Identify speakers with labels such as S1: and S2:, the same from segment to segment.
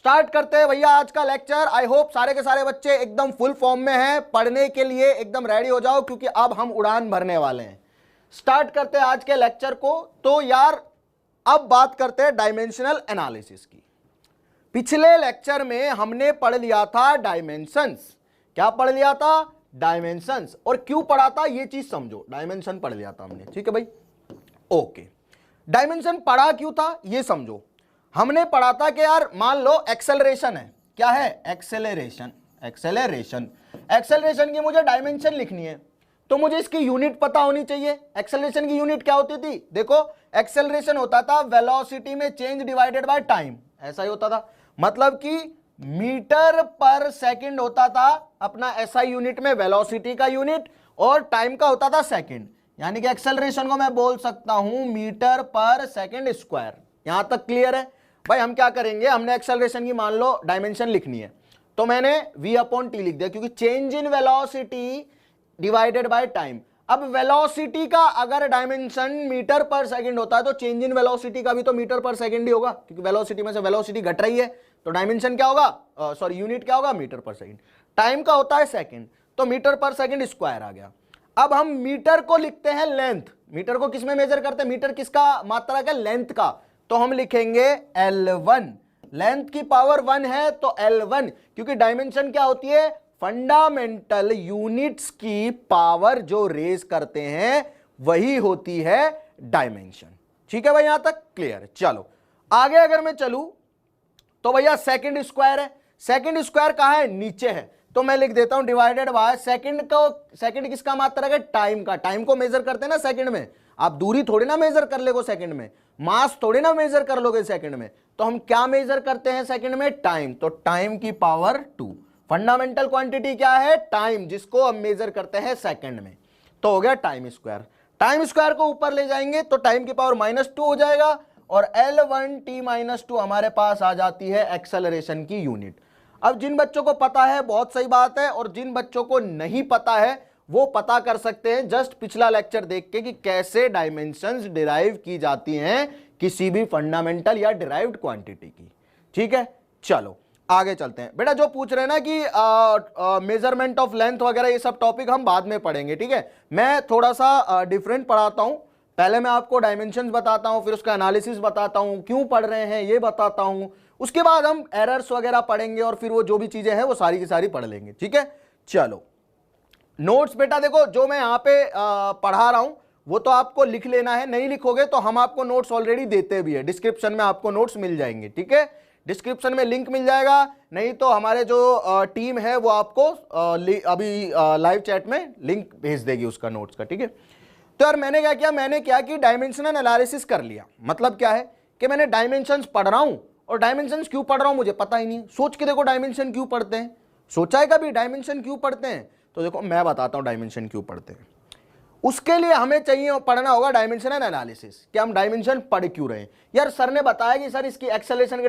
S1: Start करते हैं भैया आज का लेक्चर। आई होप सारे के सारे बच्चे एकदम फुल फॉर्म में हैं, पढ़ने के लिए एकदम रेडी हो जाओ क्योंकि अब हम उड़ान भरने वाले हैं। स्टार्ट करते हैं आज के लेक्चर को। तो यार अब बात करते हैं डायमेंशनल एनालिसिस की। पिछले लेक्चर में हमने पढ़ लिया था डायमेंशंस। क्या पढ़ लिया था? डायमेंशंस। और क्यों पढ़ा था ये चीज समझो। डायमेंशन पढ़ लिया था हमने, ठीक है भाई, ओके। डायमेंशन पढ़ा क्यों था ये समझो। हमने पढ़ा था कि यार मान लो एक्सेलरेशन है। क्या है? एक्सेलरेशन। एक्सेलरेशन एक्सेलरेशन की मुझे डायमेंशन लिखनी है तो मुझे इसकी यूनिट पता होनी चाहिए। एक्सेलरेशन की यूनिट क्या होती थी? देखो, एक्सेलरेशन होता था वेलोसिटी में चेंज डिवाइडेड बाय टाइम। ऐसा ही होता था, मतलब कि मीटर पर सेकंड होता था अपना एसआई यूनिट में, वेलोसिटी का यूनिट, और टाइम का होता था सेकंड। यानी कि एक्सेलरेशन को मैं बोल सकता हूं मीटर पर सेकंड स्क्वायर। यहां तक क्लियर है भाई? हम क्या करेंगे, हमने एक्सेलरेशन की मान लो डायमेंशन लिखनी है तो मैंने v/t लिख दिया क्योंकि change in velocity divided by time. अब वेलोसिटी का अगर डायमेंशन मीटर पर सेकंड होता है तो चेंज इन वेलोसिटी का भी तो मीटर पर सेकंड ही होगा, क्योंकि वेलोसिटी में से वेलोसिटी घट रही है तो डायमेंशन क्या होगा, सॉरी यूनिट क्या होगा, मीटर पर सेकंड। टाइम का होता है सेकंड तो मीटर पर सेकंड स्क्वायर आ गया। अब हम मीटर को लिखते हैं लेंथ। मीटर को किस में मेजर करते हैं? मीटर किसका मात्रा का? लेंथ का। तो हम लिखेंगे L1। लेंथ की पावर 1 है तो L1, क्योंकि डायमेंशन क्या होती है? फंडामेंटल यूनिट्स की पावर जो रेज करते हैं वही होती है डायमेंशन। ठीक है भाई, यहां तक क्लियर है? चलो आगे अगर मैं चलूं तो भैया सेकंड स्क्वायर है। सेकंड स्क्वायर कहां है? नीचे है। तो मैं लिख देता हूं डिवाइडेड बाय सेकंड को। सेकंड किसका मात्रा है? टाइम का। टाइम को मेजर करते हैं ना सेकंड में। आप दूरी थोड़ी ना मेजर कर लेगो सेकंड में, मास थोड़ी ना मेजर कर लोगे सेकंड में। तो हम क्या मेजर करते हैं सेकंड में? टाइम। तो टाइम की पावर 2। फंडामेंटल क्वांटिटी क्या है? टाइम, जिसको हम मेजर करते हैं सेकंड में। तो हो गया टाइम स्क्वायर। टाइम स्क्वायर को ऊपर ले जाएंगे तो टाइम की पावर -2 हो जाएगा और L1t-2 हमारे पास आ जाती है एक्सेलरेशन की यूनिट। अब जिन बच्चों को पता है बहुत सही बात है, और जिन बच्चों को नहीं पता है वो पता कर सकते हैं जस्ट पिछला लेक्चर देख के कि कैसे डायमेंशंस डिराइव की जाती हैं किसी भी फंडामेंटल या डिराइव्ड क्वांटिटी की। ठीक है, चलो आगे चलते हैं। बेटा जो पूछ रहे हैं ना कि मेजरमेंट ऑफ लेंथ वगैरह ये सब टॉपिक हम बाद में पढ़ेंगे, ठीक है। मैं थोड़ा सा डिफरेंट पढ़ाता हूं। पहले मैं आपको डायमेंशंस बताता हूं, फिर उसका एनालिसिस बताता हूं, क्यों पढ़ रहे हैं ये बताता हूं, उसके बाद हम एरर्स वगैरह पढ़ेंगे और फिर वो जो भी चीजें हैं वो सारी की सारी पढ़ लेंगे। ठीक है, चलो नोट्स बेटा देखो जो मैं यहाँ पे पढ़ा रहा हूं वो तो आपको लिख लेना है। नहीं लिखोगे तो हम आपको नोट्स ऑलरेडी देते भी है, डिस्क्रिप्शन में आपको नोट्स मिल जाएंगे। ठीक है, डिस्क्रिप्शन में लिंक मिल जाएगा, नहीं तो हमारे जो टीम है वो आपको अभी लाइव चैट में लिंक भेज देगी उसका, नोट्स का। ठीक है, तो यार मैंने क्या किया, मैंने क्या कि डायमेंशनल एनालिसिस कर लिया। मतलब क्या है कि मैंने डायमेंशंस पढ़ रहा हूं और डायमेंशंस क्यों पढ़ रहा हूं मुझे पता ही नहीं। सोच के देखो डायमेंशन क्यों पढ़ते हैं, सोचा है कभी डायमेंशन क्यों पढ़ते हैं? तो देखो मैं बताता हूं डायमेंशन क्यों पढ़ते हैं। उसके लिए हमें चाहिए पढ़ना होगा डायमेंशनल एनालिसिस कि हम डायमेंशन पढ़ क्यों रहे हैं। यार सर ने बताया कि सर इसकी एक्सेलरेशन की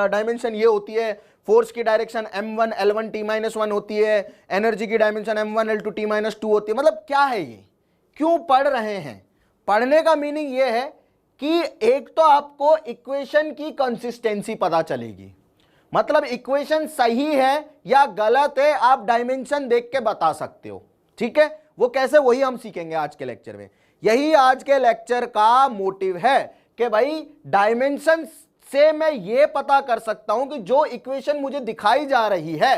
S1: डायमेंशन ये होती है, फोर्स की डायरेक्शन m1 L1 t-1 होती है, एनर्जी की डायमेंशन m1 L2 t-2 होती है। मतलब क्या है ये, क्यों पढ़ रहे हैं? पढ़ने का मीनिंग ये है कि एक तो आपको इक्वेशन की कंसिस्टेंसी पता चलेगी, मतलब इक्वेशन सही है या गलत है आप डायमेंशन देख के बता सकते हो। ठीक है, वो कैसे, वही हम सीखेंगे आज के लेक्चर में। यही आज के लेक्चर का मोटिव है कि भाई डायमेंशन से मैं ये पता कर सकता हूं कि जो इक्वेशन मुझे दिखाई जा रही है,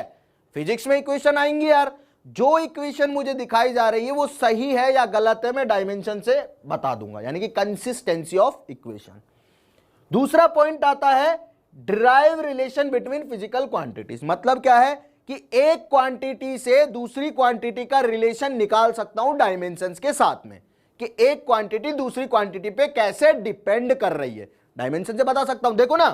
S1: फिजिक्स में इक्वेशन आएंगी यार, जो इक्वेशन मुझे दिखाई जा रही है वो सही है या गलत है मैं डायमेंशन से बता दूंगा, यानी कि कंसिस्टेंसी ऑफ इक्वेशन। दूसरा पॉइंट आता है derive relation between physical quantities. मतलब क्या है कि एक क्वांटिटी से दूसरी क्वांटिटी का रिलेशन निकाल सकता हूं डायमेंशंस के साथ में, कि एक क्वांटिटी दूसरी क्वांटिटी पे कैसे डिपेंड कर रही है, डायमेंशन से बता सकता हूं। देखो ना,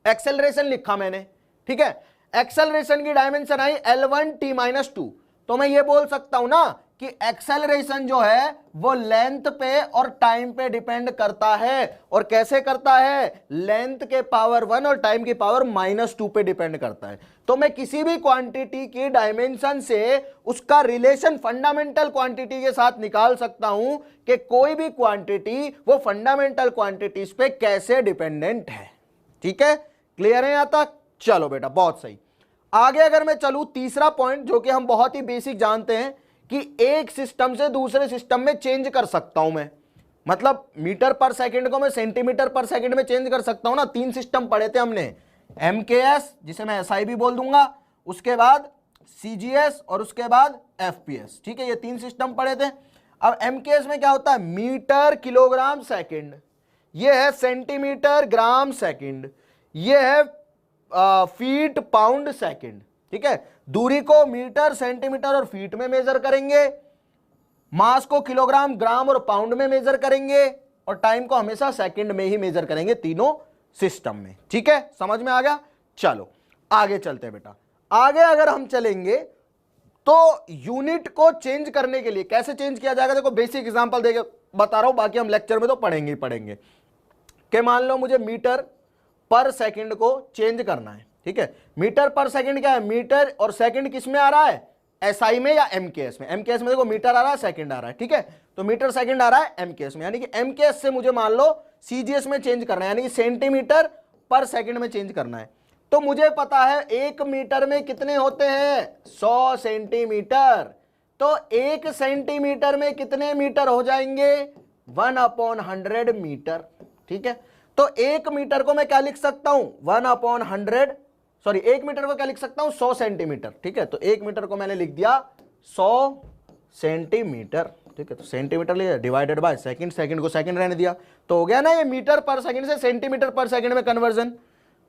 S1: एक्सेलरेशन लिखा मैंने, ठीक है, एक्सेलरेशन की डायमेंशन आई L1 t-2, तो मैं ये बोल सकता हूं ना कि एक्सेलरेशन जो है वो लेंथ पे और टाइम पे डिपेंड करता है। और कैसे करता है? लेंथ के पावर 1 और टाइम की पावर -2 पे डिपेंड करता है। तो मैं किसी भी क्वांटिटी की डायमेंशन से उसका रिलेशन फंडामेंटल क्वांटिटी के साथ निकाल सकता हूं कि कोई भी क्वांटिटी वो फंडामेंटल क्वांटिटीज पे कैसे डिपेंडेंट है। ठीक है, क्लियर है यहां तक? चलो बेटा बहुत सही। आगे अगर मैं चलूं, तीसरा पॉइंट जो कि हम बहुत ही बेसिक जानते हैं कि एक सिस्टम से दूसरे सिस्टम में चेंज कर सकता हूं मैं, मतलब मीटर पर सेकंड को मैं सेंटीमीटर पर सेकंड में चेंज कर सकता हूं ना। 3 सिस्टम पढ़े थे हमने, MKS जिसे मैं SI भी बोल दूंगा, उसके बाद CGS और उसके बाद FPS, ठीक है, ये 3 सिस्टम पढ़े थे। अब MKS में क्या होता है, मीटर किलोग्राम सेकंड, ये है सेंटीमीटर ग्राम सेकंड, ये है फीट पाउंड सेकंड, ठीक है। दूरी को मीटर सेंटीमीटर और फीट में मेजर करेंगे, मास को किलोग्राम ग्राम और पाउंड में मेजर करेंगे, और टाइम को हमेशा सेकंड में ही मेजर करेंगे तीनों सिस्टम में, ठीक है, समझ में आ गया। चलो आगे चलते हैं बेटा। आगे अगर हम चलेंगे तो यूनिट को चेंज करने के लिए कैसे चेंज किया जाएगा, देखो बेसिक एग्जांपल देके बता रहा हूं, बाकी हम लेक्चर में तो पढ़ेंगे ही पढ़ेंगे। कि मान लो मुझे मीटर पर सेकंड को चेंज करना है, ठीक है। मीटर पर सेकंड क्या है, मीटर और सेकंड किस में आ रहा है, SI में या MKS में। MKS में देखो मीटर आ रहा है, सेकंड आ रहा है, ठीक है, तो मीटर सेकंड आ रहा है MKS में, यानी कि MKS से मुझे मान लो CGS में चेंज करना है, यानी कि सेंटीमीटर पर सेकंड में चेंज करना है। तो मुझे पता है 1 मीटर में कितने होते हैं, 100 सेंटीमीटर, तो 1 सेंटीमीटर में कितने मीटर हो जाएंगे, 1/100 मीटर, ठीक है। तो 1 मीटर को मैं क्या लिख सकता हूं, 1/100, सॉरी 1 मीटर को क्या लिख सकता हूं, 100 सेंटीमीटर, ठीक है। तो 1 मीटर को मैंने लिख दिया 100 सेंटीमीटर, ठीक है। तो सेंटीमीटर लिया डिवाइडेड बाय सेकंड, सेकंड को सेकंड रहने दिया, तो हो गया ना ये मीटर पर सेकंड से सेंटीमीटर पर सेकंड में कन्वर्जन।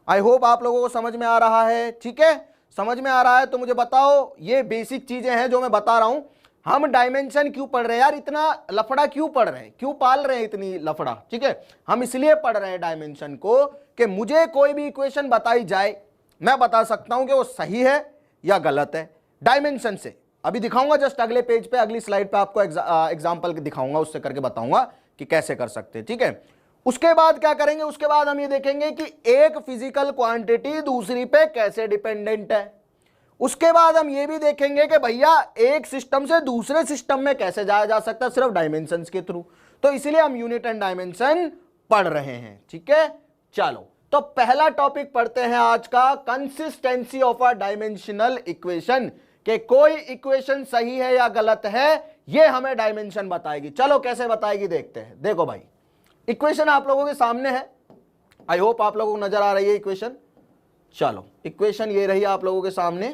S1: आई होप आप लोगों को समझ में आ रहा है, ठीक है। समझ में आ रहा है तो मुझे बताओ, ये बेसिक चीजें हैं जो मैं बता रहा हूं। हम डायमेंशन क्यों पढ़ रहे हैं यार, इतना लफड़ा क्यों पढ़ रहे हैं, क्यों पाल रहे हैं इतनी लफड़ा, ठीक है। हम इसलिए पढ़ रहे हैं डायमेंशन को कि मुझे कोई भी इक्वेशन बताई जाए, मैं बता सकता हूं कि वो सही है या गलत है डायमेंशन से। अभी दिखाऊंगा जस्ट अगले पेज पे, अगली स्लाइड पे आपको एग्जांपल दिखाऊंगा, उससे करके बताऊंगा कि कैसे कर सकते हैं, ठीक है। उसके बाद क्या करेंगे, उसके बाद हम ये देखेंगे कि एक फिजिकल क्वांटिटी दूसरी पे कैसे डिपेंडेंट है। उसके बाद हम ये भी देखेंगे कि भैया एक सिस्टम से दूसरे सिस्टम में कैसे जाया जा सकता है, सिर्फ डायमेंशंस के थ्रू। तो इसलिए हम यूनिट एंड डायमेंशन पढ़ रहे हैं, ठीक है। चलो तो पहला टॉपिक पढ़ते हैं आज का, consistency of a dimensional equation, कि कोई इक्वेशन सही है या गलत है, ये हमें डायमेंशन बताएगी। चलो कैसे बताएगी देखते हैं। देखो भाई इक्वेशन आप लोगों के सामने है, आई होप आप लोगों को नजर आ रही है इक्वेशन। चलो इक्वेशन ये रही आप लोगों के सामने,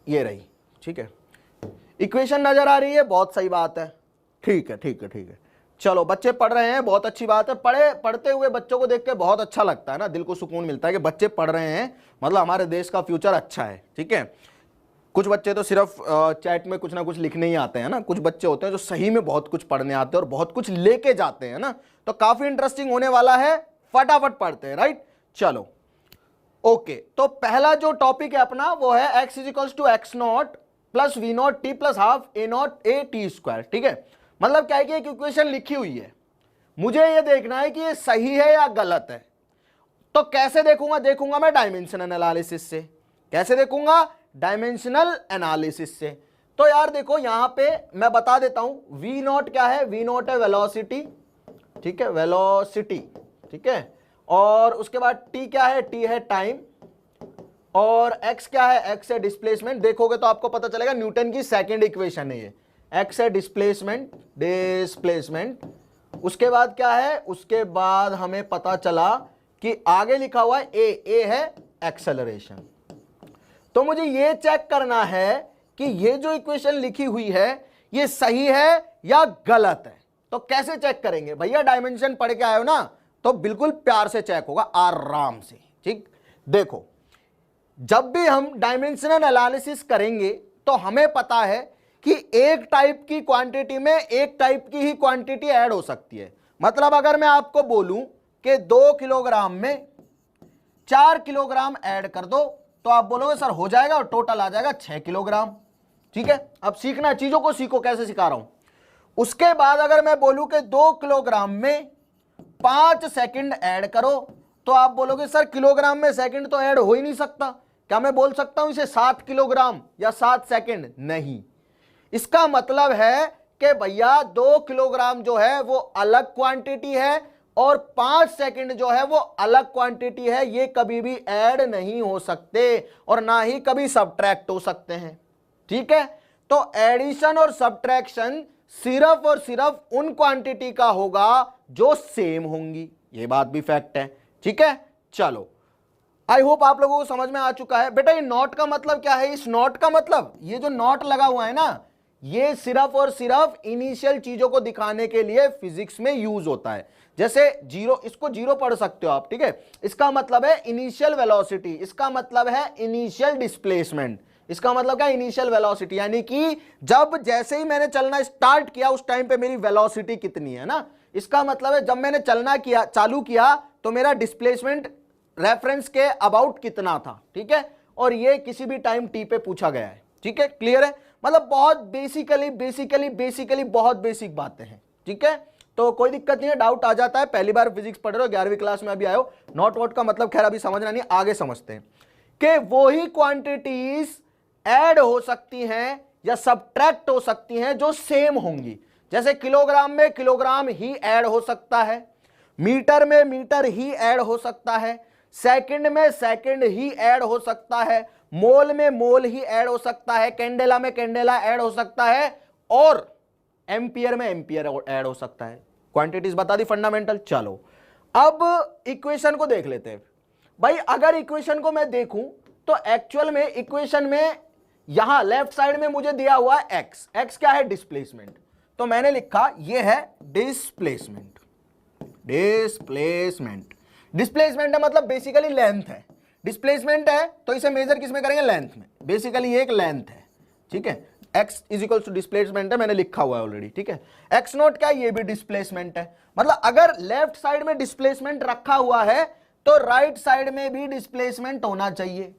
S1: ये रही, ठीक है, इक्वेशन नजर आ रही है, बहुत सही बात है, ठीक है ठीक है ठीक है। चलो बच्चे पढ़ रहे हैं, बहुत अच्छी बात है। पढ़ते हुए बच्चों को देख के बहुत अच्छा लगता है ना, दिल को सुकून मिलता है कि बच्चे पढ़ रहे हैं, मतलब हमारे देश का फ्यूचर अच्छा है, ठीक है। कुछ बच्चे तो सिर्फ चैट में कुछ ना कुछ लिखने ही आते हैं ना, कुछ बच्चे होते हैं जो सही में बहुत कुछ पढ़ने आते हैं और बहुत कुछ लेके जाते हैं ना, तो काफी इंटरेस्टिंग होने वाला है, फटाफट पढ़ते हैं, राइट। चलो ओके, तो पहला जो टॉपिक है अपना वो है x = x0 + v0 t + ½ a0 a t square, ठीक है। मतलब क्या है कि एक इक्वेशन लिखी हुई है, मुझे ये देखना है कि ये सही है या गलत है। तो कैसे देखूंगा मैं डायमेंशनल एनालिसिस से। कैसे देखूंगा, डायमेंशनल एनालिसिस से। तो यार देखो यहां पे मैं बता देता हूं, v0 क्या है, v0 है वेलोसिटी, ठीक है, वेलोसिटी, ठीक है। और उसके बाद t क्या है, t है टाइम, और x क्या है, x है डिस्प्लेसमेंट। देखोगे तो आपको पता चलेगा न्यूटन की सेकंड इक्वेशन है ये, x है डिस्प्लेसमेंट, उसके बाद क्या है, उसके बाद हमें पता चला कि आगे लिखा हुआ है a है एक्सेलरेशन। तो मुझे ये चेक करना है कि ये जो इक्वेशन लिखी हुई है ये सही है या गलत है। तो कैसे चेक करेंगे भैया, डायमेंशन पढ़ के आए हो ना, तो बिल्कुल प्यार से चेक होगा, आराम से, ठीक। देखो जब भी हम डायमेंशनल एनालिसिस करेंगे तो हमें पता है कि एक टाइप की क्वांटिटी में एक टाइप की ही क्वांटिटी ऐड हो सकती है। मतलब अगर मैं आपको बोलूं कि 2 किलोग्राम में 4 किलोग्राम ऐड कर दो, तो आप बोलोगे सर हो जाएगा, और टोटल आ जाएगा 6 किलोग्राम, ठीक है। अब सीखना, चीजों को सीखो, कैसे सिखा रहा हूं। उसके बाद अगर मैं बोलूं कि 2 किलोग्राम में 5 सेकंड ऐड करो, तो आप बोलोगे सर किलोग्राम में सेकंड तो ऐड हो ही नहीं सकता, क्या मैं बोल सकता हूं इसे 7 किलोग्राम या 7 सेकंड? नहीं। इसका मतलब है कि भैया 2 किलोग्राम जो है वो अलग क्वांटिटी है और 5 सेकंड जो है वो अलग क्वांटिटी है, ये कभी भी ऐड नहीं हो सकते और ना ही कभी सब्ट्रैक्ट हो सकते हैं। ठीक है, तो एडिशन और सब्ट्रैक्शन सिर्फ और सिर्फ उन क्वांटिटी का होगा जो सेम होंगी, ये बात भी फैक्ट है। ठीक है, चलो आई होप आप लोगों को समझ में आ चुका है। बेटा ये नॉट का मतलब क्या है? इस नॉट का मतलब, ये जो नॉट लगा हुआ है ना, ये सिर्फ और सिर्फ इनिशियल चीजों को दिखाने के लिए फिजिक्स में यूज होता है। जैसे जीरो, इसको जीरो पढ़ सकते हो आप। ठीक है, इसका मतलब है इनिशियल वेलोसिटी, इसका मतलब है इनिशियल डिस्प्लेसमेंट, इसका मतलब क्या? इनिशियल वेलोसिटी, यानी कि जब जैसे ही मैंने चलना स्टार्ट किया उस टाइम पे मेरी वेलोसिटी कितनी है ना। इसका मतलब है जब मैंने चलना किया, चालू किया, तो मेरा डिस्प्लेसमेंट रेफरेंस के अबाउट कितना था। ठीक है, और ये किसी भी टाइम टी पे पूछा गया है। ठीक है, क्लियर है? मतलब बहुत बेसिकली बहुत बेसिक बातें हैं। ठीक है, तो कोई दिक्कत नहीं है, डाउट आ जाता है, पहली बार फिजिक्स पढ़ रहे हो, 11वीं क्लास में अभी आए हो, नॉट वॉट का मतलब खैर अभी समझना नहीं, आगे समझते हैं कि वही क्वांटिटीज ऐड हो सकती हैं या सब्ट्रैक्ट हो सकती हैं जो सेम होंगी। जैसे किलोग्राम में किलोग्राम ही ऐड हो सकता है, मीटर में मीटर ही ऐड हो सकता है, सेकंड में सेकंड ही ऐड हो सकता है, मोल में मोल ही ऐड हो सकता है, कैंडेला में कैंडेला ऐड हो सकता है, और एम्पियर में एम्पियर ऐड हो सकता है। क्वांटिटीज बता दी फंडामेंटल। चलो अब इक्वेशन को देख लेते हैं भाई। अगर इक्वेशन को मैं देखूं तो एक्चुअल में इक्वेशन में यहां लेफ्ट साइड में मुझे दिया हुआ है एक्स। एक्स क्या है? डिस्प्लेसमेंट। तो मैंने लिखा ये है डिस्प्लेसमेंट। डिस्प्लेसमेंट डिस्प्लेसमेंट है मतलब बेसिकली लेंथ है। डिस्प्लेसमेंट है तो इसे मेजर किस में करेंगे? लेंथ में। बेसिकली ये एक लेंथ है। ठीक है, x is equal to displacement है, मैंने लिखा हुआ है ऑलरेडी। ठीक है, x नोट क्या है? ये भी डिस्प्लेसमेंट है। मतलब अगर लेफ्ट साइड में डिस्प्लेसमेंट रखा हुआ है तो राइट साइड में भी डिस्प्लेसमेंट होना चाहिए।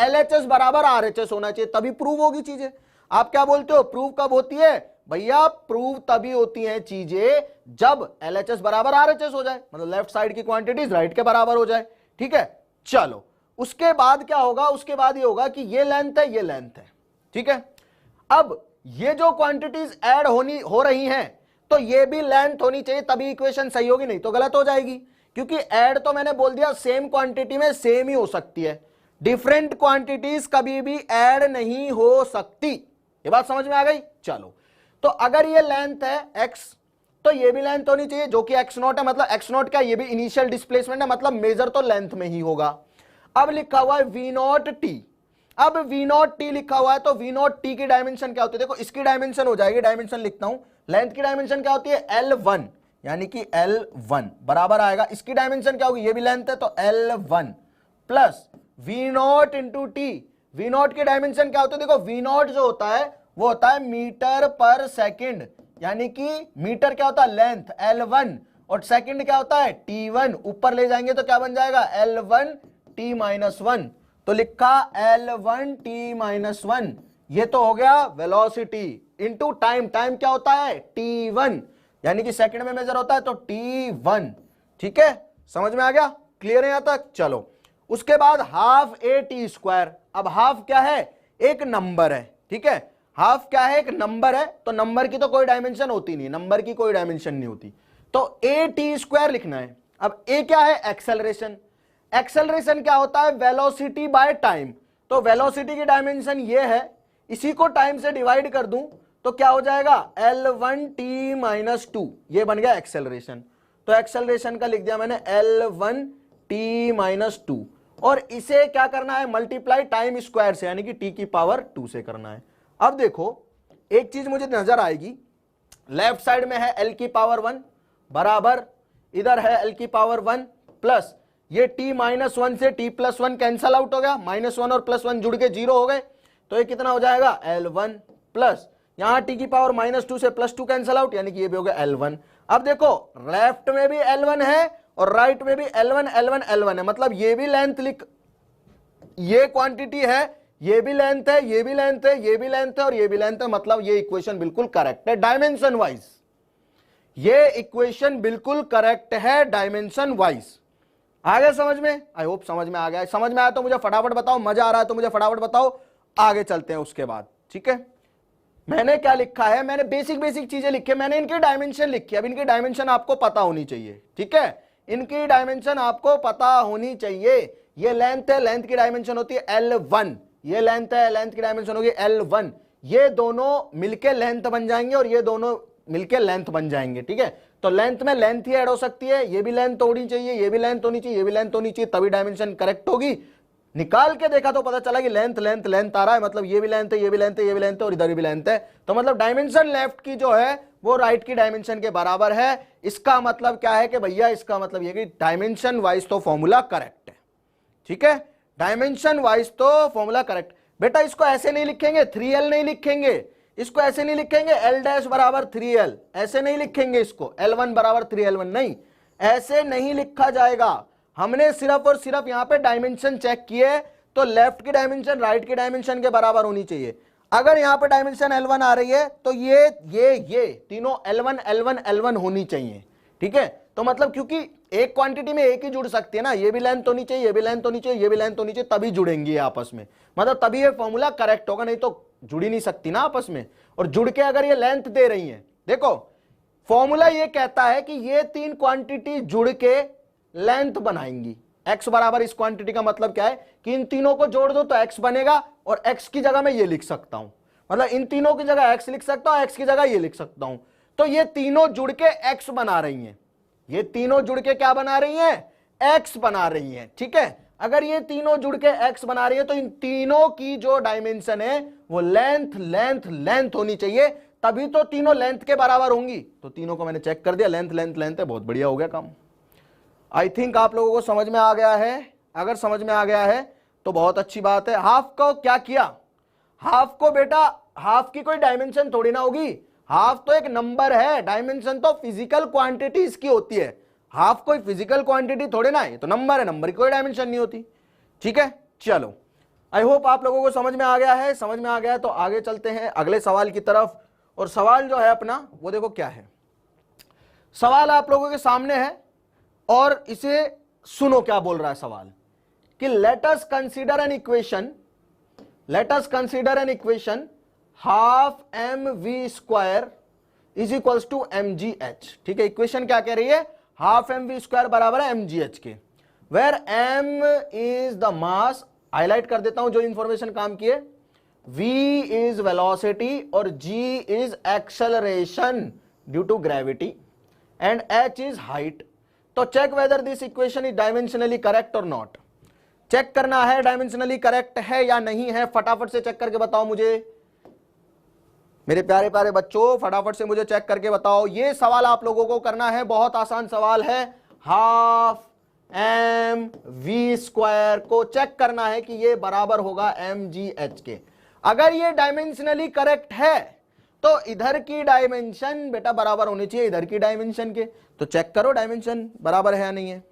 S1: LHS बराबर RHS होना चाहिए, तभी प्रूव होगी चीजें। आप क्या बोलते हो? प्रूव कब होती है भैया? प्रूव तभी होती हैं चीजें जब LHS बराबर RHS हो जाए, मतलब लेफ्ट साइड की क्वांटिटीज राइट के बराबर हो जाए। ठीक है, चलो उसके बाद क्या होगा? उसके बाद ये होगा कि ये लेंथ है, ये लेंथ है। ठीक है, अब ये जो क्वांटिटीज ऐड हो रही हैं तो ये भी लेंथ होनी चाहिए, तभी इक्वेशन सही होगी, नहीं तो गलत हो जाएगी। क्योंकि ऐड तो मैंने बोल दिया सेम क्वांटिटी में सेम ही हो सकती है, डिफरेंट क्वांटिटीज कभी भी ऐड नहीं हो सकती। ये बात समझ में आ गई? चलो, तो अगर ये लेंथ है x तो ये भी लेंथ होनी चाहिए जो कि x नॉट है। मतलब x नॉट क्या? ये भी इनिशियल डिस्प्लेसमेंट है, मतलब मेजर तो लेंथ में ही होगा। अब लिखा हुआ है v नॉट टी। अब v नॉट टी लिखा हुआ है तो v नॉट टी की डायमेंशन क्या होती है? देखो इसकी डायमेंशन हो जाएगी, डायमेंशन लिखता हूं, लेंथ की डायमेंशन क्या होती है? L1, यानी कि L1 बराबर आएगा, इसकी डायमेंशन क्या होगी? ये भी लेंथ है तो L1 plus v not into T. v not की डायमेंशन क्या होती है? देखो v नॉट जो होता है वो होता है मीटर पर सेकंड, यानी कि मीटर क्या होता है? लेंथ L1, और सेकंड क्या होता है? T1। ऊपर ले जाएंगे तो क्या बन जाएगा? L1 T minus 1। तो लिखा L1 T माइनस 1, ये तो हो गया वेलोसिटी इंटू टाइम। टाइम क्या होता है? T1, यानी कि सेकंड में मेजर होता है तो T1। ठीक है, समझ में आ गया? क्लियर है यहां तक? चलो उसके बाद हाफ AT²। अब हाफ क्या है? एक नंबर है। ठीक है, हाफ क्या है? एक नंबर है, तो नंबर की तो कोई डायमेंशन होती नहीं, नंबर की कोई डायमेंशन नहीं होती, तो AT² लिखना है। अब A क्या है? एक्सेलरेशन। एक्सेलरेशन क्या होता है? Velocity by time. तो वेलोसिटी की डायमेंशन ये है, इसी को टाइम से डिवाइड कर दूं तो क्या हो जाएगा? L1 T माइनस 2, ये बन गया एक्सेलरेशन। तो एक्सेलरेशन का लिख दिया मैंने L1 T माइनस 2, और इसे क्या करना है? मल्टीप्लाई टाइम स्क्वायर से, यानी कि T की पावर 2 से करना है। अब देखो एक चीज मुझे नजर आएगी, लेफ्ट साइड में है L की पावर 1 बराबर, इधर है L की पावर 1 प्लस ये T माइनस 1 से T प्लस 1 कैंसल आउट हो गया, -1 और +1 जुड़ के 0 हो गए, तो ये कितना हो जाएगा? L1 प्लस यहां T की पावर -2 से +2 कैंसल आउट, यानी कि ये भी हो गया L1। अब देखो लेफ्ट में भी L1 है और राइट में भी L1 L1 L1 है, मतलब ये भी लेंथ लिख, ये क्वांटिटी है, ये भी लेंथ है, ये भी लेंथ है, ये भी लेंथ है और ये भी लेंथ है, मतलब ये इक्वेशन बिल्कुल करेक्ट है डायमेंशन वाइज। ये इक्वेशन बिल्कुल करेक्ट है डायमेंशन वाइज। आ गया समझ में? आई होप समझ में आ गया। समझ में आया तो मुझे फटाफट बताओ, मजा आ रहा है तो मुझे फटाफट बताओ, आगे चलते हैं उसके बाद। ठीक है, मैंने क्या लिखा है, मैंने बेसिक बेसिक चीजें लिखी है, मैंने इनकी डायमेंशन लिखी है। अब इनकी डायमेंशन आपको पता होनी चाहिए, ठीक है, इनकी डायमेंशन आपको पता होनी चाहिए। ये लेंथ है, लेंथ की डायमेंशन होती है L1, ये लेंथ है, लेंथ की डायमेंशन होगी L1। ये दोनों मिलके लेंथ बन जाएंगे और ये दोनों मिलके लेंथ बन जाएंगे, ठीक है। तो लेंथ में लेंथ ही ऐड हो सकती है, ये भी लेंथ होनी चाहिए, ये भी लेंथ होनी चाहिए, ये भी लेंथ होनी चाहिए, तभी डायमेंशन करेक्ट होगी। निकाल के देखा तो पता चला कि लेंथ लेंथ लेंथ आ रहा है, मतलब ये भी लेंथ है, ये भी लेंथ है, ये भी लेंथ है और इधर भी लेंथ है। तो मतलब डायमेंशन लेफ्ट की जो है वो राइट की डायमेंशन के बराबर है। इसका मतलब क्या है कि भैया, इसका मतलब ये कि डायमेंशन वाइज तो फॉर्मूला करेक्ट है, ठीक है, डायमेंशन वाइज तो फॉर्मूला करेक्ट। बेटा इसको ऐसे नहीं लिखेंगे, 3L नहीं लिखेंगे, इसको ऐसे नहीं लिखेंगे L डैश बराबर 3L, ऐसे नहीं लिखेंगे इसको, L1 बराबर 3L1, नहीं, ऐसे नहीं लिखा जाएगा। हमने सिर्फ और सिर्फ यहां पे डायमेंशन चेक किए, तो लेफ्ट की डायमेंशन राइट की डायमेंशन के बराबर होनी चाहिए। अगर यहां पे डायमेंशन L1 आ रही है तो ये तीनों L1 L1 L1 होनी चाहिए, ठीक है। तो मतलब क्योंकि एक क्वांटिटी में एक ही जुड़ सकती है ना, ये भी लेंथ होनी चाहिए, ये भी लेंथ होनी चाहिए, ये भी लेंथ होनी चाहिए, तभी जुड़ेंगी आपस में, मतलब तभी ये फॉर्मूला करेक्ट होगा, नहीं तो जुड़ ही नहीं सकती ना आपस में। और जुड़ के अगर ये लेंथ दे रही है, देखो फॉर्मूला ये कहता है कि ये तीन क्वांटिटी जुड़ के लेंथ बनाएंगी। x बराबर इस क्वांटिटी का मतलब क्या है कि इन तीनों को जोड़ दो तो x बनेगा, और x की जगह मैं ये लिख सकता हूं, मतलब इन तीनों की जगह x लिख सकता हूं, x की जगह ये लिख सकता हूं। तो ये तीनों जुड़ के x बना रही हैं, ये तीनों जुड़ के क्या बना रही हैं, x बना रही हैं, ठीक है। अगर ये तीनों जुड़ के x बना रही है तो इन तीनों की जो डायमेंशन है वो लेंथ लेंथ लेंथ होनी चाहिए, तभी तो तीनों लेंथ के बराबर होंगी। तो तीनों को मैंने चेक कर दिया, लेंथ लेंथ लेंथ है, बहुत बढ़िया हो गया काम। आई थिंक आप लोगों को समझ में आ गया है, अगर समझ में आ गया है तो बहुत अच्छी बात है। हाफ को क्या किया, हाफ को बेटा, हाफ की कोई डायमेंशन थोड़ी ना होगी, हाफ तो एक नंबर है, डायमेंशन तो फिजिकल क्वांटिटीज की होती है, हाफ कोई फिजिकल क्वांटिटी थोड़े ना है, ये तो नंबर है, नंबर की कोई डायमेंशन नहीं होती, ठीक है। चलो आई होप आप लोगों को समझ में आ गया है, समझ में आ गया है तो आगे चलते हैं अगले सवाल की तरफ। और सवाल जो है अपना वो देखो क्या है, सवाल आप लोगों के सामने है और इसे सुनो क्या बोल रहा है सवाल, कि let us consider an equation, let us consider an equation half mv² is equals to mgh, ठीक है। इक्वेशन क्या कह रही है, हाफ mv² बराबर है mgh के, where m is the mass, highlight कर देता हूं जो इंफॉर्मेशन काम की है, v इज वेलोसिटी और g is acceleration due to gravity and h is height. तो check whether this equation is dimensionally correct और नॉट, चेक करना है डायमेंशनली करेक्ट है या नहीं है, फटाफट से चेक करके बताओ मुझे मेरे प्यारे प्यारे बच्चों, फटाफट से मुझे चेक करके बताओ। ये सवाल आप लोगों को करना है, बहुत आसान सवाल है, हाफ mv² को चेक करना है कि ये बराबर होगा mgh के। अगर ये डायमेंशनली करेक्ट है तो इधर की डायमेंशन बेटा बराबर होनी चाहिए इधर की डायमेंशन के, तो चेक करो डायमेंशन बराबर है या नहीं है।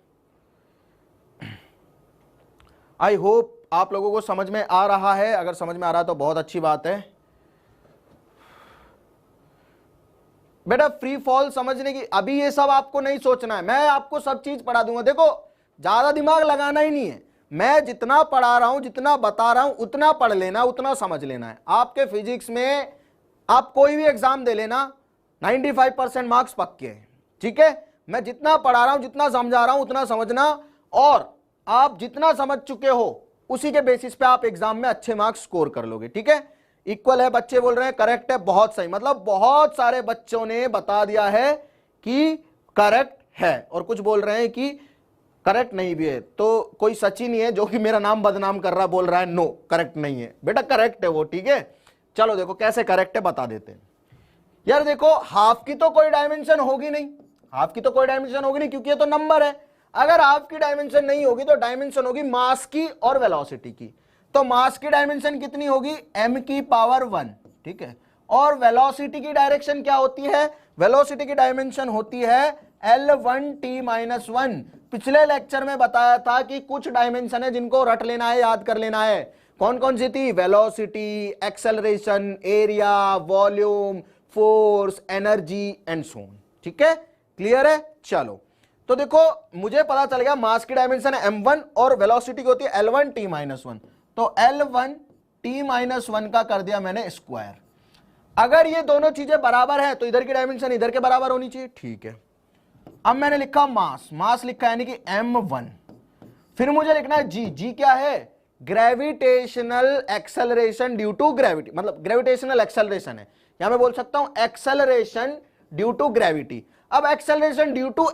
S1: आई होप आप लोगों को समझ में आ रहा है, अगर समझ में आ रहा है तो बहुत अच्छी बात है। बेटा फ्री फॉल समझने की अभी ये सब आपको नहीं सोचना है, मैं आपको सब चीज पढ़ा दूंगा। देखो ज्यादा दिमाग लगाना ही नहीं है, मैं जितना पढ़ा रहा हूं जितना बता रहा हूं उतना पढ़ लेना, उतना समझ लेना है। आपके फिजिक्स में आप कोई भी एग्जाम दे लेना, 95% मार्क्स पक्के हैं, ठीक है। मैं जितना पढ़ा रहा हूं जितना समझा रहा हूं उतना समझना, और आप जितना समझ चुके हो उसी के बेसिस पे आप एग्जाम में अच्छे मार्क्स स्कोर कर लोगे, ठीक है। इक्वल है बच्चे बोल रहे हैं, करेक्ट है, बहुत सही, मतलब बहुत सारे बच्चों ने बता दिया है कि करेक्ट है और कुछ बोल रहे हैं कि करेक्ट नहीं भी है। तो कोई सचिन ही है जो कि मेरा नाम बदनाम कर रहा, बोल रहा है नो करेक्ट नहीं है, बेटा करेक्ट है वो, ठीक है। चलो देखो कैसे करेक्ट है बता देते हैं। यार देखो हाफ की तो कोई डायमेंशन होगी नहीं, हाफ की तो कोई डायमेंशन होगी नहीं क्योंकि ये तो नंबर है। अगर हाफ की डायमेंशन नहीं होगी तो डायमेंशन होगी मास की और वेलोसिटी की। तो मास की डायमेंशन कितनी होगी, m की पावर 1, ठीक है। और वेलोसिटी की डायरेक्शन क्या होती है, वेलोसिटी की डायमेंशन होती है L1t-1। पिछले लेक्चर में बताया था कि कुछ डायमेंशन है जिनको रट लेना है, याद कर लेना है। कौन कौन सी थी, velocity, acceleration, area, volume, force, energy and so on, ठीक है। क्लियर है, चलो तो देखो मुझे पता चल गया मास की डायमेंशन है m1 और वेलोसिटी की होती है L1t-1, तो L1t-1 का कर दिया मैंने स्क्वायर। अगर ये दोनों चीजें बराबर है तो इधर की डायमेंशन इधर के बराबर होनी चाहिए, ठीक है। अब मैंने लिखा मास, मास लिखा यानी कि m1। फिर मुझे लिखना है जी, जी क्या है, gravitational acceleration due to gravity, मतलब ग्रेविटेशनल एक्सेलरेशन है, या मैं बोल सकता हूं एक्सेलरेशन ड्यू टू ग्रेविटी। अब एक्सेलरेशन ड्यू टू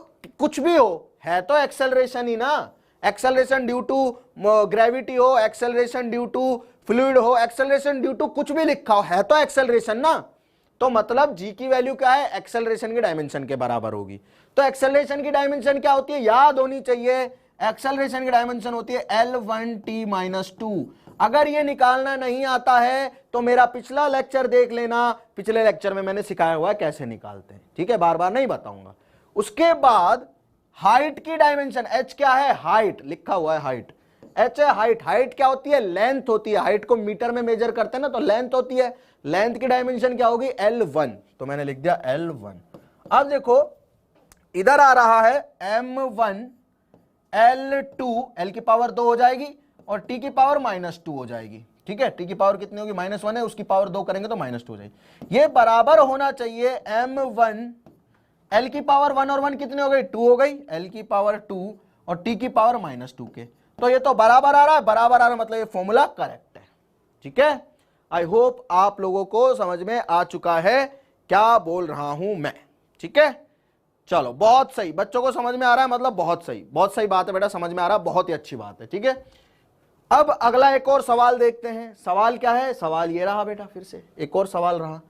S1: कुछ भी हो, है तो एक्सेलरेशन ही ना, एक्सेलरेशन ड्यू टू ग्रेविटी हो, एक्सेलरेशन ड्यू टू फ्लूइड हो, एक्सेलरेशन ड्यू टू कुछ भी लिखा हो, है तो एक्सेलरेशन ना। तो मतलब जी की वैल्यू क्या है, एक्सेलरेशन की डायमेंशन के बराबर होगी। तो एक्सेलरेशन की डायमेंशन क्या होती है, याद होनी चाहिए, एक्सेलरेशन की डायमेंशन होती है L1t-2। अगर ये निकालना नहीं आता है तो मेरा पिछला लेक्चर देख लेना, पिछले लेक्चर में मैंने सिखाया हुआ है कैसे निकालते हैं, ठीक है, बार बार नहीं बताऊंगा। उसके बाद हाइट की डायमेंशन, h क्या है, हाइट लिखा हुआ है, हाइट h है, हाइट, हाइट क्या होती है, लेंथ होती है, हाइट को मीटर में मेजर करते हैं ना, तो लेंथ होती है, लेंथ की डायमेंशन क्या होगी, L1, तो मैंने लिख दिया L1। अब देखो इधर आ रहा है m1 L2, L की पावर 2 हो जाएगी और t की पावर -2 हो जाएगी, ठीक है। t की पावर कितनी होगी, -1 है, उसकी पावर 2 करेंगे तो -2 हो जाएगी। ये बराबर होना चाहिए m1, L की पावर 1 और 1 कितनी हो गई, 2 हो गई, L की पावर 2 और t की पावर -2 के, तो ये तो बराबर आ रहा है, बराबर आ रहा है, मतलब ये फॉर्मूला करेक्ट है, ठीक है। आई होप आप लोगों को समझ में आ चुका है क्या बोल रहा हूं मैं, ठीक है। चलो बहुत सही, बच्चों को समझ में आ रहा है, मतलब बहुत सही बात है बेटा, समझ में आ रहा है, बहुत ही अच्छी बात है, ठीक है। अब अगला एक और सवाल देखते हैं। सवाल क्या है, सवाल ये रहा बेटा, फिर से एक और सवाल रहा।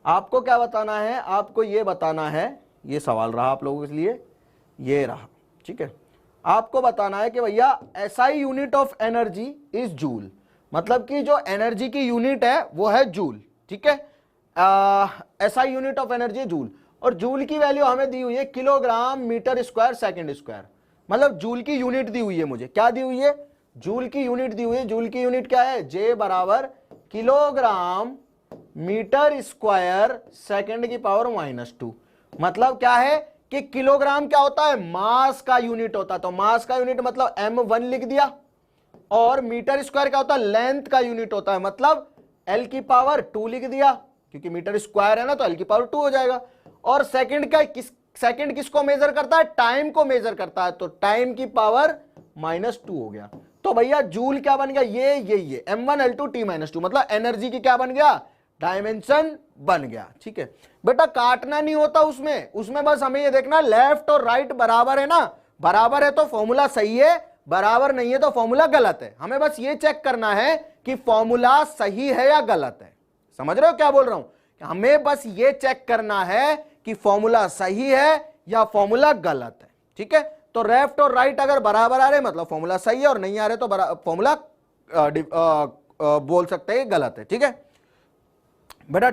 S1: आपको क्या बताना है, आपको ये बताना है, ये सवाल रहा आप लोगों के लिए, ये रहा, ठीक है। आपको बताना है कि भैया SI unit of energy is joule, मतलब कि जो एनर्जी की यूनिट है वो है जूल, ठीक है। SI unit of energy joule, और जूल की वैल्यू हमें दी हुई है kilogram metre square second square, मतलब जूल की यूनिट दी हुई है मुझे, क्या दी हुई है, जूल की यूनिट दी हुई है। जूल की यूनिट क्या है, जे बराबर किलोग्राम मीटर स्क्वायर सेकंड की पावर -2। मतलब क्या है कि किलोग्राम क्या होता है, मास का यूनिट होता है, तो मास का यूनिट मतलब m1 लिख दिया, और मीटर स्क्वायर क्या होता है, लेंथ का यूनिट होता है, मतलब L की पावर 2 लिख दिया, क्योंकि मीटर स्क्वायर है ना, तो L की पावर 2 हो जाएगा। और सेकंड का सेकंड किसको मेजर करता है, टाइम को मेजर करता है, तो टाइम की पावर -2 हो गया। तो भैया जूल क्या बन गया, ये m1L2t-2, मतलब एनर्जी की क्या बन गया, डायमेंशन बन गया, ठीक है। बेटा काटना नहीं होता उसमें बस हमें ये देखना लेफ्ट और राइट बराबर है ना, बराबर है तो फॉर्मूला सही है, बराबर नहीं है तो फॉर्मूला गलत है। हमें बस ये चेक करना है कि फॉर्मूला सही है या गलत है, समझ रहे हो क्या बोल रहा हूं, हमें बस ये चेक करना है कि फॉर्मूला सही है या फॉर्मूला गलत है, ठीक है। तो लेफ्ट और राइट अगर बराबर आ रहे मतलब फॉर्मूला सही है, और नहीं आ रहे तो फॉर्मूला बोल सकते हैं गलत है, ठीक है। बेटा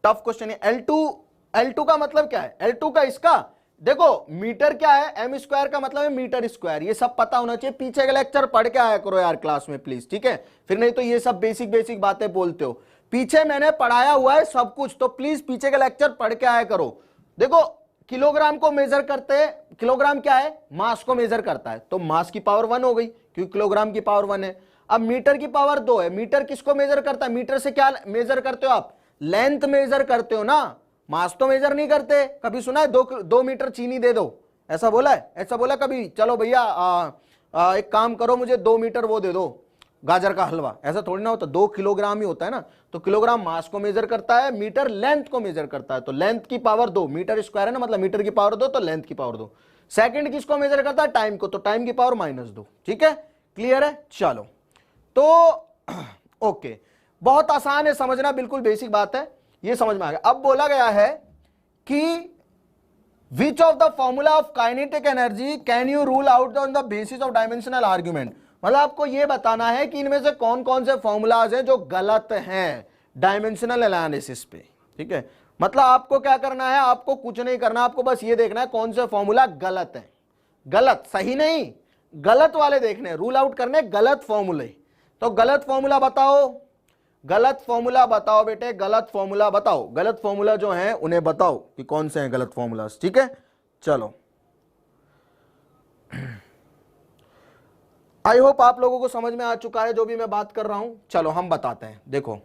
S1: टफ क्वेश्चन है। L2 का मतलब क्या है, L2 का इसका देखो, मीटर क्या है, m स्क्वायर का मतलब है मीटर स्क्वायर, ये सब पता होना चाहिए, पीछे का लेक्चर पढ़ के आया करो यार क्लास में प्लीज, ठीक है, फिर नहीं तो ये सब बेसिक बातें बोलते हो, पीछे मैंने पढ़ाया हुआ है सब कुछ, तो प्लीज पीछे का लेक्चर पढ़ के आया करो। देखो किलोग्राम को मेजर करते हैं, किलोग्राम क्या है, मास को मेजर करता है, तो मास की पावर 1 हो गई, क्योंकि किलोग्राम की पावर 1 है। अब मीटर की पावर 2 है, मीटर किसको मेजर करता है, मीटर से क्या मेजर करते हो आप, लेंथ मेजर करते हो ना, मास तो मेजर नहीं करते। कभी सुना है 2 मीटर चीनी दे दो, ऐसा बोला है, ऐसा बोला कभी, चलो भैया एक काम करो मुझे 2 मीटर वो दे दो गाजर का हलवा, ऐसा थोड़ी ना होता, 2 किलोग्राम ही होता है ना। तो किलोग्राम मास को मेजर करता है, मीटर लेंथ को मेजर करता है, तो लेंथ की पावर 2, मीटर स्क्वायर है ना, मतलब मीटर की पावर 2 तो लेंथ की पावर 2। सेकंड किसको मेजर करता है, टाइम को, तो टाइम की पावर -2, ठीक है, क्लियर है। चलो तो ओके, बहुत आसान है समझना, बिल्कुल बेसिक बात है, ये समझ में आ गया। अब बोला गया है कि which of the formula of kinetic energy can you rule out on the basis of dimensional argument, मतलब आपको यह बताना है कि इनमें से कौन कौन से फॉर्मूलाज हैं जो गलत हैं डायमेंशनल एनालिसिस पे, ठीक है। मतलब आपको क्या करना है, आपको कुछ नहीं करना, आपको बस ये देखना है कौन से फॉर्मूला गलत है, गलत सही नहीं, गलत वाले देखने, रूल आउट करने गलत फॉर्मूले। तो गलत फॉर्मूला बताओ, गलत फॉर्मूला बताओ बेटे, गलत फॉर्मूला बताओ, गलत फॉर्मूला जो है उन्हें बताओ कि कौन से हैं गलत फॉर्मूलाज, ठीक है। चलो आई होप आप लोगों को समझ में आ चुका है जो भी मैं बात कर रहा हूं। चलो हम बताते हैं, देखो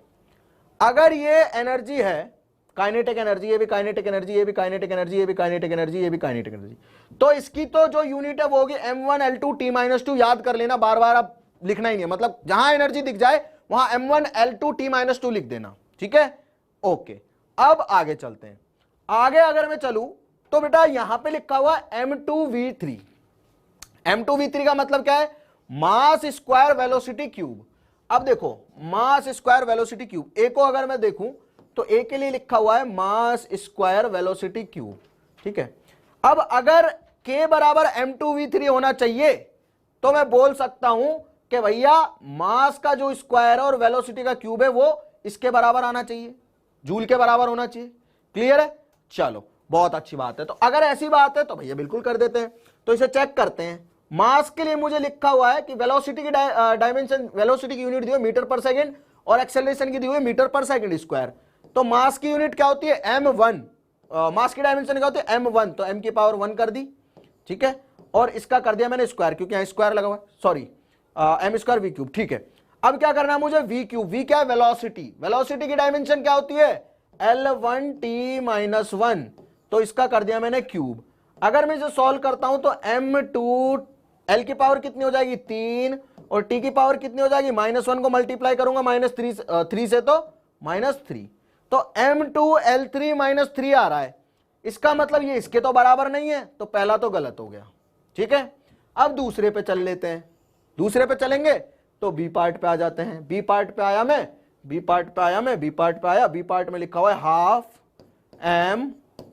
S1: अगर ये एनर्जी है, काइनेटिक एनर्जी, ये भी काइनेटिक एनर्जी, ये भी काइनेटिक एनर्जी, ये भी काइनेटिक एनर्जी, ये भी काइनेटिक एनर्जी। तो इसकी तो जो यूनिट है वो होगी m1L2 T-2, याद कर लेना, बार बार आप लिखना ही नहीं है, मतलब जहां एनर्जी दिख जाए वहां m1L2 T-2 लिख देना, ठीक है। ओके, अब आगे चलते हैं। आगे अगर मैं चलूं तो बेटा यहां पे लिखा हुआ m2v3। m2v3 का मतलब क्या है? मास स्क्वायर वेलोसिटी क्यूब। अब देखो मास स्क्वायर वेलोसिटी क्यूब, ए को अगर मैं देखूं तो ए के लिए लिखा हुआ है मास स्क्वायर वेलोसिटी क्यूब, ठीक है। अब अगर k बराबर m2v3 होना चाहिए तो मैं बोल सकता हूं कि भैया मास का जो स्क्वायर है और वेलोसिटी का क्यूब है वो इसके बराबर आना चाहिए, जूल के बराबर होना चाहिए। क्लियर है? चलो बहुत अच्छी बात है। तो अगर ऐसी बात है तो भैया बिल्कुल कर देते हैं। तो इसे चेक करते हैं। मास के लिए मुझे लिखा हुआ है कि वेलोसिटी की डायमेंशन, वेलोसिटी की यूनिट दी हुई मीटर पर सेकंड और एक्सेलरेशन की दी हुई मीटर पर सेकंड स्क्वायर। तो मास की यूनिट क्या होती है? m1। मास की डायमेंशन क्या होती है? m1। तो m की पावर 1 कर दी, ठीक है, और इसका कर दिया मैंने स्क्वायर, क्योंकि यहां स्क्वायर लगा हुआ है, sorry m square v cube, ठीक है। अब क्या करना है मुझे? v cube. v क्या है? वेलोसिटी। वेलोसिटी की डायमेंशन क्या होती है? L1T-1। तो इसका कर दिया मैंने क्यूब। अगर मैं इसे सॉल्व करता हूं तो m2, L की पावर कितनी हो जाएगी? 3, और T की पावर कितनी हो जाएगी? -1 को मल्टीप्लाई करूंगा -3 से तो -3। तो m2L3 -3 आ रहा है। इसका मतलब ये इसके तो बराबर नहीं है, तो पहला तो गलत हो गया, ठीक है। अब दूसरे पे चल लेते हैं। दूसरे पे चलेंगे तो बी पार्ट पे आ जाते हैं। बी पार्ट पे आया मैं, बी पार्ट पे आया मैं, बी पार्ट पे आया। बी पार्ट में लिखा हुआ है हाफ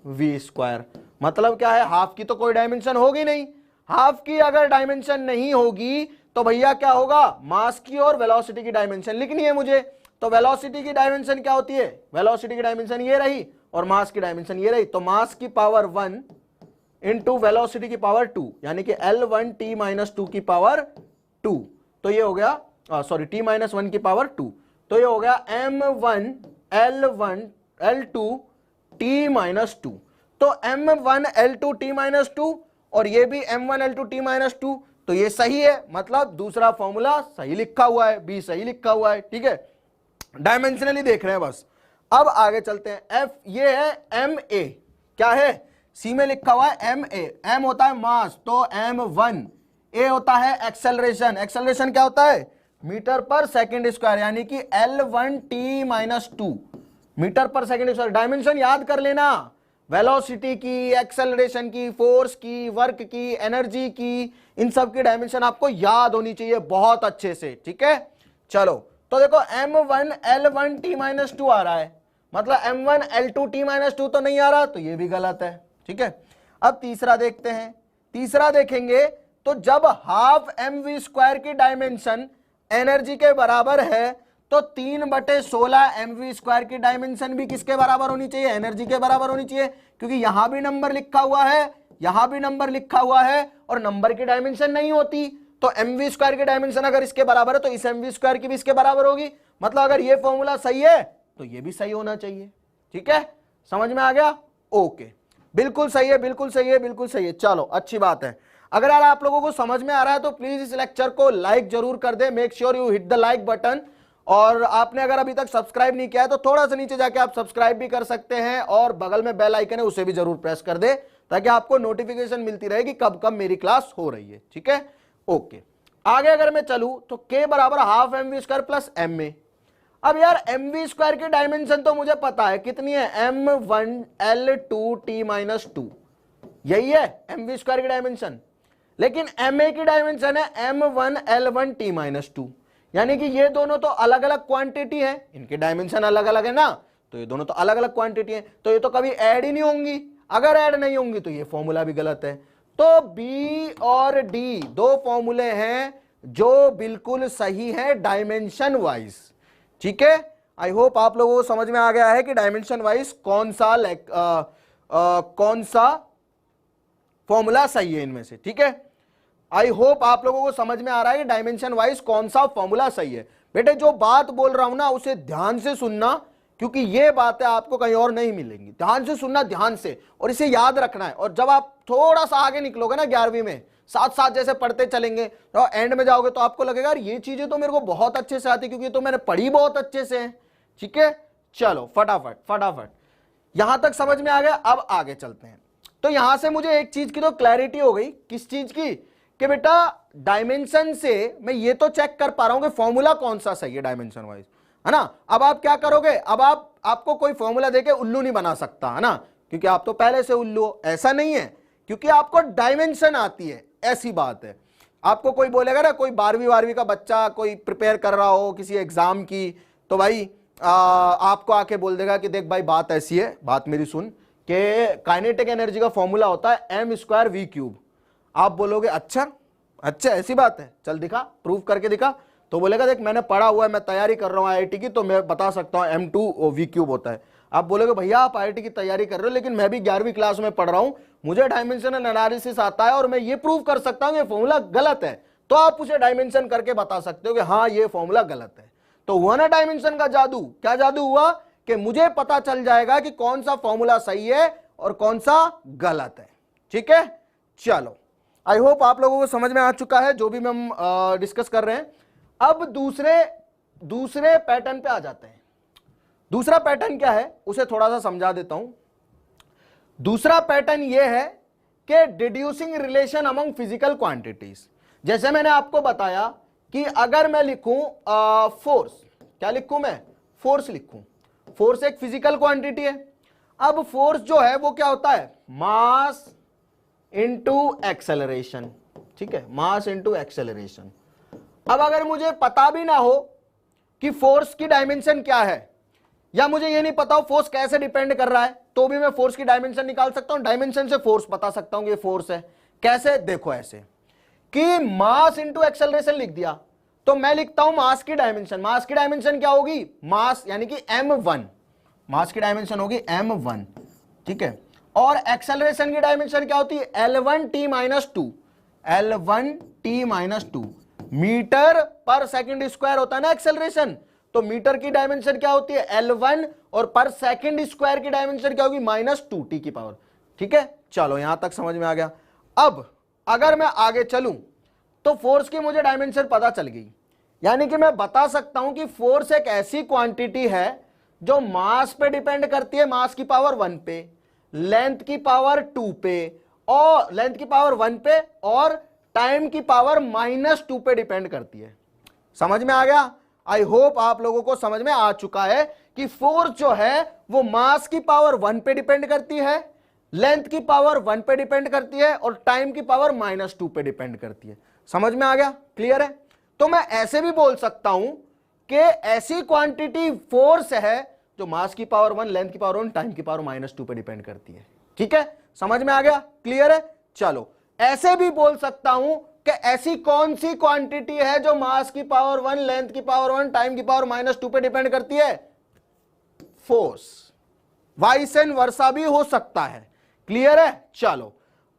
S1: mv²। मतलब क्या है? हाफ की तो कोई डायमेंशन होगी नहीं। हाफ की अगर डायमेंशन नहीं होगी तो भैया क्या होगा? मास की और वेलोसिटी की डायमेंशन लिखनी है मुझे। तो वेलोसिटी की डायमेंशन क्या होती है? वेलोसिटी की डायमेंशन ये रही और मास की डायमेंशन ये रही। तो मास की पावर 1 इंटू वेलोसिटी की पावर 2, यानी कि L1T-2 की पावर 2। तो ये हो गया, सॉरी T-1 की पावर 2। तो ये हो गया m1L2T-2। तो m1L2T-2 और ये भी m1L2T-2, तो ये सही है, मतलब दूसरा फॉर्मूला सही लिखा हुआ है, बी सही लिखा हुआ है, ठीक है। डायमेंशनली देख रहे हैं बस। अब आगे चलते हैं। F ये है ma, क्या है? सी में लिखा हुआ है ma। m होता है मास, तो m1। a होता है एक्सेलरेशन। एक्सेलरेशन क्या होता है? मीटर पर सेकंड स्क्वायर, यानी कि L1T-2 मीटर पर सेकंड स्क्वायर। डायमेंशन याद कर लेना, वेलोसिटी की, एक्सेलरेशन की, फोर्स की, वर्क की, एनर्जी की, इन सब की डायमेंशन आपको याद होनी चाहिए बहुत अच्छे से, ठीक है। चलो तो देखो m1L1T-2 आ रहा है, मतलब m1L2T-2 तो नहीं आ रहा, तो ये भी गलत है, ठीक है। अब तीसरा देखते हैं। तीसरा देखेंगे तो जब हाफ mv² की डायमेंशन एनर्जी के बराबर है तो 3/16 mv² की डायमेंशन भी किसके बराबर होनी चाहिए? एनर्जी के बराबर होनी चाहिए, क्योंकि यहां भी नंबर लिखा हुआ है, यहां भी नंबर लिखा हुआ है, और नंबर की डायमेंशन नहीं होती। तो mv² की डायमेंशन अगर इसके बराबर है तो इस mv² की भी इसके बराबर होगी। मतलब अगर ये फॉर्मूला सही है तो ये भी सही होना चाहिए, ठीक है। समझ में आ गया? ओके, बिल्कुल सही है, बिल्कुल सही है, बिल्कुल सही है। चलो अच्छी बात है। अगर यार आप लोगों को समझ में आ रहा है तो प्लीज इस लेक्चर को लाइक जरूर कर दे। Make sure you hit the like button. और आपने अगर अभी तक सब्सक्राइब नहीं किया है तो थोड़ा सा नीचे जाके आप सब्सक्राइब भी कर सकते हैं, और बगल में बेल आइकन है उसे भी जरूर प्रेस कर दे, ताकि आपको नोटिफिकेशन मिलती रहेगी कब कब मेरी क्लास हो रही है, ठीक है। ओके, आगे अगर मैं चलूं तो k बराबर हाफ mv² प्लस ma। अब यार mv² की डायमेंशन तो मुझे पता है कितनी है, m1L2T-2, यही है mv² की डायमेंशन। लेकिन ma की डायमेंशन है m1L1T-2, यानी कि ये दोनों तो अलग अलग क्वांटिटी है, इनके डायमेंशन अलग अलग है ना, तो ये दोनों तो अलग अलग क्वांटिटी है, तो ये तो कभी ऐड ही नहीं होंगी। अगर ऐड नहीं होंगी तो ये फॉर्मूला भी गलत है। तो B और D दो फॉर्मूले हैं जो बिल्कुल सही है डायमेंशन वाइज, ठीक है। आई होप आप लोगों को समझ में आ गया है कि डायमेंशन वाइज कौन सा फॉर्मूला सही है इनमें से, ठीक है। आई होप आप लोगों को समझ में आ रहा है कि डायमेंशन वाइज कौन सा फॉर्मूला सही है। बेटे जो बात बोल रहा हूं ना उसे ध्यान से सुनना, क्योंकि ये बातें आपको कहीं और नहीं मिलेंगी। ध्यान से सुनना, ध्यान से, और इसे याद रखना है। और जब आप थोड़ा सा आगे निकलोगे ना 11वीं में, साथ साथ जैसे पढ़ते चलेंगे तो एंड में जाओगे तो आपको लगेगा यार ये चीजें तो मेरे को बहुत अच्छे से आती, क्योंकि तो मैंने पढ़ी बहुत अच्छे से है, ठीक है। चलो फटाफट फटाफट यहां तक समझ में आ गया। अब आगे चलते हैं। तो यहां से मुझे एक चीज की तो क्लैरिटी हो गई। किस चीज की? कि बेटा डायमेंशन से मैं ये तो चेक कर पा रहा हूं कि फॉर्मूला कौन सा सही है डायमेंशन वाइज, है ना। अब आप क्या करोगे, अब आपको कोई फॉर्मूला देके उल्लू नहीं बना सकता, है ना, क्योंकि आप तो पहले से उल्लू हो। ऐसा नहीं है, क्योंकि आपको डायमेंशन आती है, ऐसी बात है। आपको कोई बोलेगा ना, कोई 12वीं का बच्चा कोई प्रिपेयर कर रहा हो किसी एग्जाम की, तो भाई आपको आके बोल देगा कि देख भाई बात ऐसी है, बात मेरी सुन, कि काइनेटिक एनर्जी का फॉर्मूला होता है m²v³। आप बोलोगे अच्छा अच्छा ऐसी बात है, चल दिखा, प्रूफ करके दिखा। तो बोलेगा देख मैंने पढ़ा हुआ है, मैं तैयारी कर रहा हूं IIT की, तो मैं बता सकता हूं m2v³ होता है। आप बोलोगे भैया आप IIT की तैयारी कर रहे हो, लेकिन मैं भी 11वीं क्लास में पढ़ रहा हूं, मुझे डायमेंशनल एनालिसिस आता है और मैं ये प्रूव कर सकता हूं ये फॉर्मूला गलत है। तो आप उसे डायमेंशन करके बता सकते हो कि हाँ ये फॉर्मूला गलत है। तो हुआ ना डायमेंशन का जादू। क्या जादू हुआ? कि मुझे पता चल जाएगा कि कौन सा फॉर्मूला सही है और कौन सा गलत है। ठीक है, चलो आई होप आप लोगों को समझ में आ चुका है जो भी हम डिस्कस कर रहे हैं। अब दूसरे पैटर्न पे आ जाते हैं। दूसरा पैटर्न क्या है उसे थोड़ा सा समझा देता हूं। दूसरा पैटर्न यह है कि डिड्यूसिंग रिलेशन अमंग फिजिकल क्वांटिटीज। जैसे मैंने आपको बताया कि अगर मैं लिखूं फोर्स, क्या लिखूं मैं? फोर्स लिखूं। फोर्स एक फिजिकल क्वांटिटी है। अब फोर्स जो है वो क्या होता है? Mass into acceleration. ठीक है, मास इनटू एक्सेलरेशन। अब अगर मुझे पता भी ना हो कि फोर्स की डायमेंशन क्या है, या मुझे ये नहीं पता हो फोर्स कैसे डिपेंड कर रहा है, तो भी मैं फोर्स की डायमेंशन निकाल सकता हूं। डायमेंशन से फोर्स बता सकता हूं कि ये फोर्स है। कैसे? देखो ऐसे कि मास इंटू एक्सेलरेशन लिख दिया, तो मैं लिखता हूं मास की डायमेंशन। मास की डायमेंशन क्या होगी? मास यानी कि m1। मास की डायमेंशन होगी m1। ठीक है, और एक्सेलरेशन की डायमेंशन क्या होती है? L1t-2। L1t-2 मीटर पर सेकंड स्क्वायर होता है ना एक्सेलरेशन। तो मीटर की डायमेंशन क्या होती है? L1, और पर सेकंड स्क्वायर की डायमेंशन क्या होगी? -2t की पावर। ठीक है, चलो यहां तक समझ में आ गया। अब अगर मैं आगे चलूं तो फोर्स की मुझे डायमेंशन पता चल गई, यानी कि मैं बता सकता हूं कि फोर्स एक ऐसी क्वांटिटी है जो मास पे डिपेंड करती है, मास की पावर 1 पे, लेंथ की पावर 2 पे, और लेंथ की पावर 1 पे, और टाइम की पावर -2 पे डिपेंड करती है। समझ में आ गया? आई होप आप लोगों को समझ में आ चुका है कि फोर्स जो है वो मास की पावर 1 पे डिपेंड करती है, लेंथ की पावर 1 पे डिपेंड करती है, और टाइम की पावर -2 पे डिपेंड करती है। समझ में आ गया? क्लियर है? तो मैं ऐसे भी बोल सकता हूं कि ऐसी क्वांटिटी फोर्स है जो मास की पावर 1, लेंथ की पावर 1, टाइम की पावर -2 पे डिपेंड करती है। ठीक है, समझ में आ गया? क्लियर है? चलो ऐसे भी बोल सकता हूं कि ऐसी कौन सी क्वांटिटी है जो मास की पावर 1, लेंथ की पावर 1, टाइम की पावर -2 पे डिपेंड करती है? फोर्स। वाइस एंड वर्सा भी हो सकता है। क्लियर है? चलो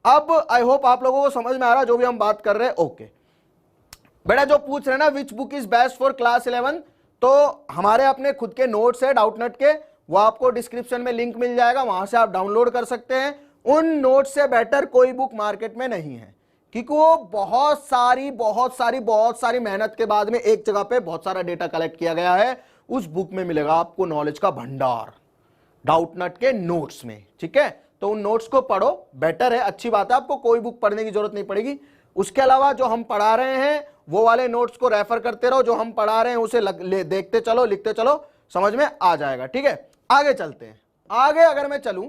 S1: अब आई होप आप लोगों को समझ में आ रहा जो भी हम बात कर रहे हैं। ओके बेटा, जो पूछ रहे हैं ना which book is best for class 11, तो हमारे अपने खुद के नोट्स है डाउटनेट के, वो आपको डिस्क्रिप्शन में लिंक मिल जाएगा, वहां से आप डाउनलोड कर सकते हैं। उन नोट्स से बेटर कोई बुक मार्केट में नहीं है, क्योंकि वो बहुत सारी मेहनत के बाद में एक जगह पे बहुत सारा डेटा कलेक्ट किया गया है। उस बुक में मिलेगा आपको नॉलेज का भंडार डाउटनेट के नोट्स में। ठीक है, तो उन नोट्स को पढ़ो, बेटर है, अच्छी बात है, आपको कोई बुक पढ़ने की जरूरत नहीं पड़ेगी। उसके अलावा जो हम पढ़ा रहे हैं वो वाले नोट्स को रेफर करते रहो, जो हम पढ़ा रहे हैं उसे देखते चलो, लिखते चलो, समझ में आ जाएगा। ठीक है, आगे चलते हैं। आगे अगर मैं चलूं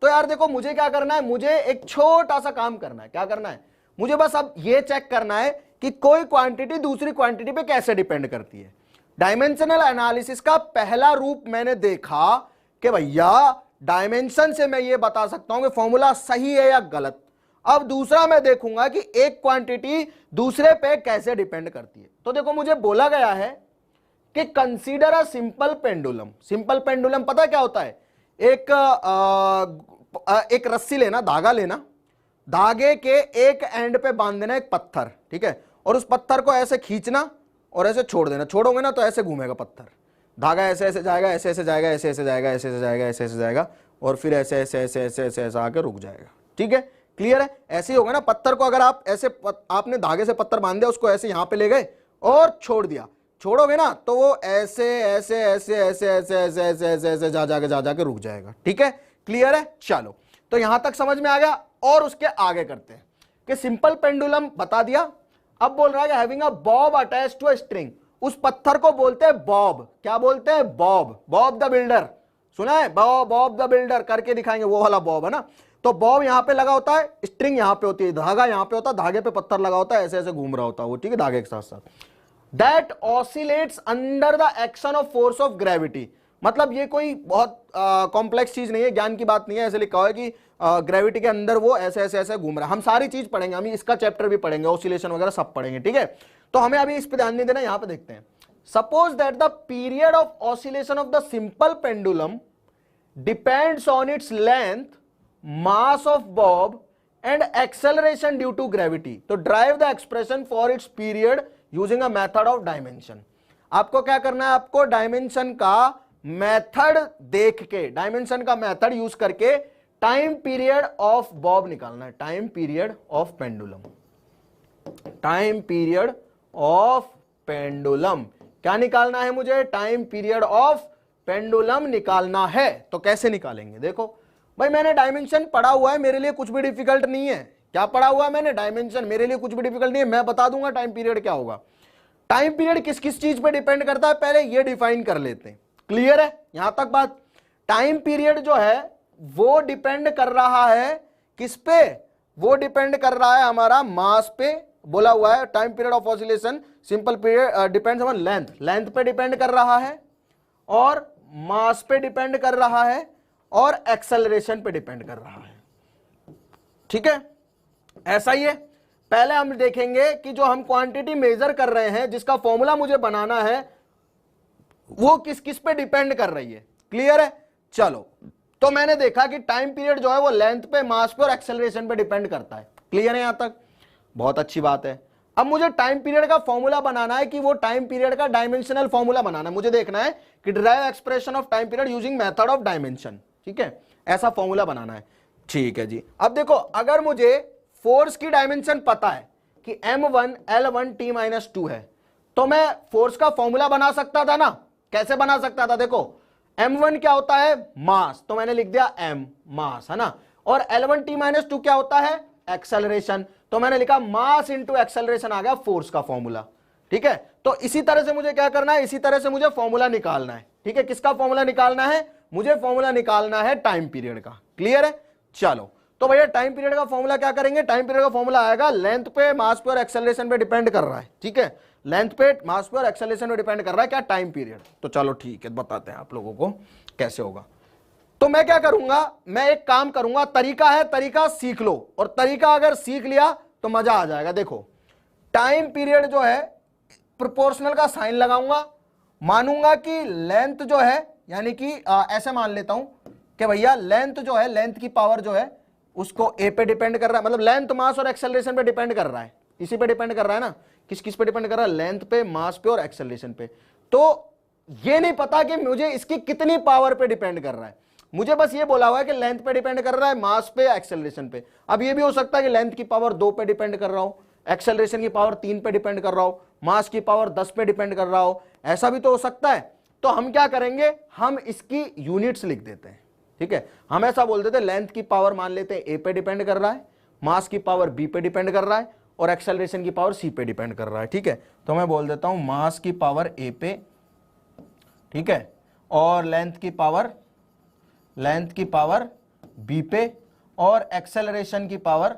S1: तो यार देखो मुझे क्या करना है, मुझे एक छोटा सा काम करना है। क्या करना है? मुझे बस अब ये चेक करना है कि कोई क्वांटिटी दूसरी क्वांटिटी पे कैसे डिपेंड करती है। डायमेंशनल एनालिसिस का पहला रूप मैंने देखा कि भैया डायमेंशन से मैं ये बता सकता हूं कि फॉर्मूला सही है या गलत। अब दूसरा मैं देखूंगा कि एक क्वांटिटी दूसरे पे कैसे डिपेंड करती है। तो देखो मुझे बोला गया है कि consider a simple pendulum. Simple pendulum पता क्या होता है? एक रस्सी लेना, धागा लेना, धागे के एक एंड पे बांध देना एक पत्थर। ठीक है, और उस पत्थर को ऐसे खींचना और ऐसे छोड़ देना। छोड़ोगे ना तो ऐसे घूमेगा पत्थर, धागा ऐसे ऐसे जाएगा, ऐसे ऐसे जाएगा, ऐसे ऐसे जाएगा, ऐसे ऐसे जाएगा, ऐसे ऐसे जाएगा, और फिर ऐसे ऐसे ऐसे ऐसे ऐसे ऐसे आके रुक जाएगा। ठीक है, क्लियर है? ऐसे ही होगा ना। पत्थर को अगर आप ऐसे आपने धागे से पत्थर बांध दिया, उसको ऐसे यहां पे ले गए और छोड़ दिया, छोड़ोगे ना तो वो ऐसे ऐसे ऐसे ऐसे ऐसे ऐसे ऐसे ऐसे ऐसे जा जाके रुक जाएगा। ठीक है, क्लियर है? चलो, तो यहां तक समझ में आ गया। और उसके आगे करते हैं कि सिंपल पेंडुलम बता दिया। अब बोल रहा है कि having a bob attached to a string, उस पत्थर को बोलते हैं बॉब। क्या बोलते हैं? बॉब। बॉब द बिल्डर, सुना है? बॉब द बिल्डर करके दिखाएंगे, वो वाला बॉब है ना। तो बॉब यहां पे लगा होता है, स्ट्रिंग यहां पे होती है, धागा यहां पे होता है, धागे पे पत्थर लगा होता है, ऐसे ऐसे घूम रहा होता है वो, ठीक है, धागे के साथ साथ। That oscillates under the action of force of gravity. मतलब ये कोई बहुत कॉम्प्लेक्स चीज नहीं है, ज्ञान की बात नहीं है। ऐसे लिखा हुआ है कि ग्रेविटी के अंदर वो ऐसे ऐसे ऐसे घूम रहा है। हम सारी चीज पढ़ेंगे, हम इसका चैप्टर भी पढ़ेंगे, ऑसिलेशन वगैरह सब पढ़ेंगे, ठीक है। तो हमें अभी इस पे ध्यान नहीं देना, यहां पे देखते हैं। Suppose that the period of oscillation of the simple pendulum depends on its length, mass of bob and acceleration due to gravity. तो drive the expression for its period using a method of dimension. आपको क्या करना है? आपको dimension का method देख के, dimension का मेथड यूज करके टाइम पीरियड ऑफ बॉब निकालना है, time period of pendulum, time period of pendulum. क्या निकालना है मुझे? टाइम पीरियड ऑफ पेंडुलम निकालना है। तो कैसे निकालेंगे? देखो भाई, मैंने डायमेंशन पढ़ा हुआ है, मेरे लिए कुछ भी डिफिकल्ट नहीं है। क्या पढ़ा हुआ है मैंने? डायमेंशन, मेरे लिए कुछ भी डिफिकल्ट नहीं है, मैं बता दूंगा टाइम पीरियड क्या होगा। टाइम पीरियड किस किस चीज पे डिपेंड करता है, पहले ये डिफाइन कर लेते हैं। क्लियर है यहां तक बात? टाइम पीरियड जो है वो डिपेंड कर रहा है किस पे? वो डिपेंड कर रहा है हमारा मास पे। बोला हुआ है time period of oscillation simple period depends on length, length पे डिपेंड कर रहा है, और मास पे डिपेंड कर रहा है, और एक्सेलरेशन पे डिपेंड कर रहा है। ठीक है, ऐसा ही है। पहले हम देखेंगे कि जो हम क्वांटिटी मेजर कर रहे हैं, जिसका फॉर्मूला मुझे बनाना है, वो किस किस पे डिपेंड कर रही है। क्लियर है? चलो, तो मैंने देखा कि टाइम पीरियड जो है वो लेंथ पे, मास पे और एक्सेलरेशन पे डिपेंड करता है। क्लियर है यहां तक? बहुत अच्छी बात है। अब मुझे टाइम पीरियड का फॉर्मूला बनाना है, कि वो टाइम पीरियड का डायमेंशनल फॉर्मूला बनाना है। मुझे देखना है कि derive expression of time period using method of dimension. ठीक है, ऐसा फॉर्मूला बनाना है। ठीक है जी। अब देखो, अगर मुझे फोर्स की डायमेंशन पता है कि m1 L1 T-2 है, तो मैं फोर्स का फॉर्मूला बना सकता था ना। कैसे बना सकता था? देखो, m1 क्या होता है? मास, तो मैंने लिख दिया m, मास है ना। और L1 T-2 क्या होता है? एक्सेलरेशन, तो मैंने लिखा मास इंटू एक्सेलरेशन, आ गया फोर्स का फॉर्मूला। ठीक है, तो इसी तरह से मुझे क्या करना है? इसी तरह से मुझे फॉर्मूला निकालना है। ठीक है, किसका फॉर्मूला निकालना है? मुझे फॉर्मूला निकालना है टाइम पीरियड का। क्लियर है? चलो, तो भैया टाइम पीरियड का फॉर्मूला क्या करेंगे? टाइम पीरियड का फॉर्मूला आएगा, लेंथ पे, मास पे और एक्सेलरेशन पे डिपेंड कर रहा है। ठीक है, लेंथ पे, मास पे और एक्सेलरेशन पे डिपेंड कर रहा है क्या? Time period. तो चलो ठीक है, बताते हैं आप लोगों को कैसे होगा। तो मैं क्या करूंगा? मैं एक काम करूंगा, तरीका है, तरीका सीख लो, और तरीका अगर सीख लिया तो मजा आ जाएगा। देखो, टाइम पीरियड जो है प्रोपोर्शनल का साइन लगाऊंगा, मानूंगा कि लेंथ जो है, यानी कि ऐसे मान लेता हूं कि भैया लेंथ जो है, लेंथ की पावर जो है, उसको ए पे डिपेंड कर रहा है। मतलब लेंथ, मास और एक्सेलरेशन पे डिपेंड कर रहा है, इसी पे डिपेंड कर रहा है ना। किस किस पे डिपेंड कर रहा है? लेंथ पे, मास पे और एक्सेलरेशन पे। तो ये नहीं पता कि मुझे इसकी कितनी पावर पे डिपेंड कर रहा है, मुझे बस ये बोला हुआ है कि लेंथ पे डिपेंड कर रहा है, मास पे, एक्सेलरेशन पे। अब ये भी हो सकता है कि लेंथ की पावर 2 पे डिपेंड कर रहा हो, एक्सेलरेशन की पावर 3 पे डिपेंड कर रहा हो, मास की पावर 10 पे डिपेंड कर रहा हो, ऐसा भी तो हो सकता है। तो हम क्या करेंगे? हम इसकी यूनिट्स लिख देते हैं। ठीक है, हम ऐसा बोल देते हैं, लेंथ की पावर मान लेते हैं ए पे डिपेंड कर रहा है, मास की पावर बी पे डिपेंड कर रहा है, और एक्सेलरेशन की पावर सी पे डिपेंड कर रहा है। ठीक है, तो मैं बोल देता हूं मास की पावर ए पे, ठीक है, और लेंथ की पावर बी पे, और एक्सेलरेशन की पावर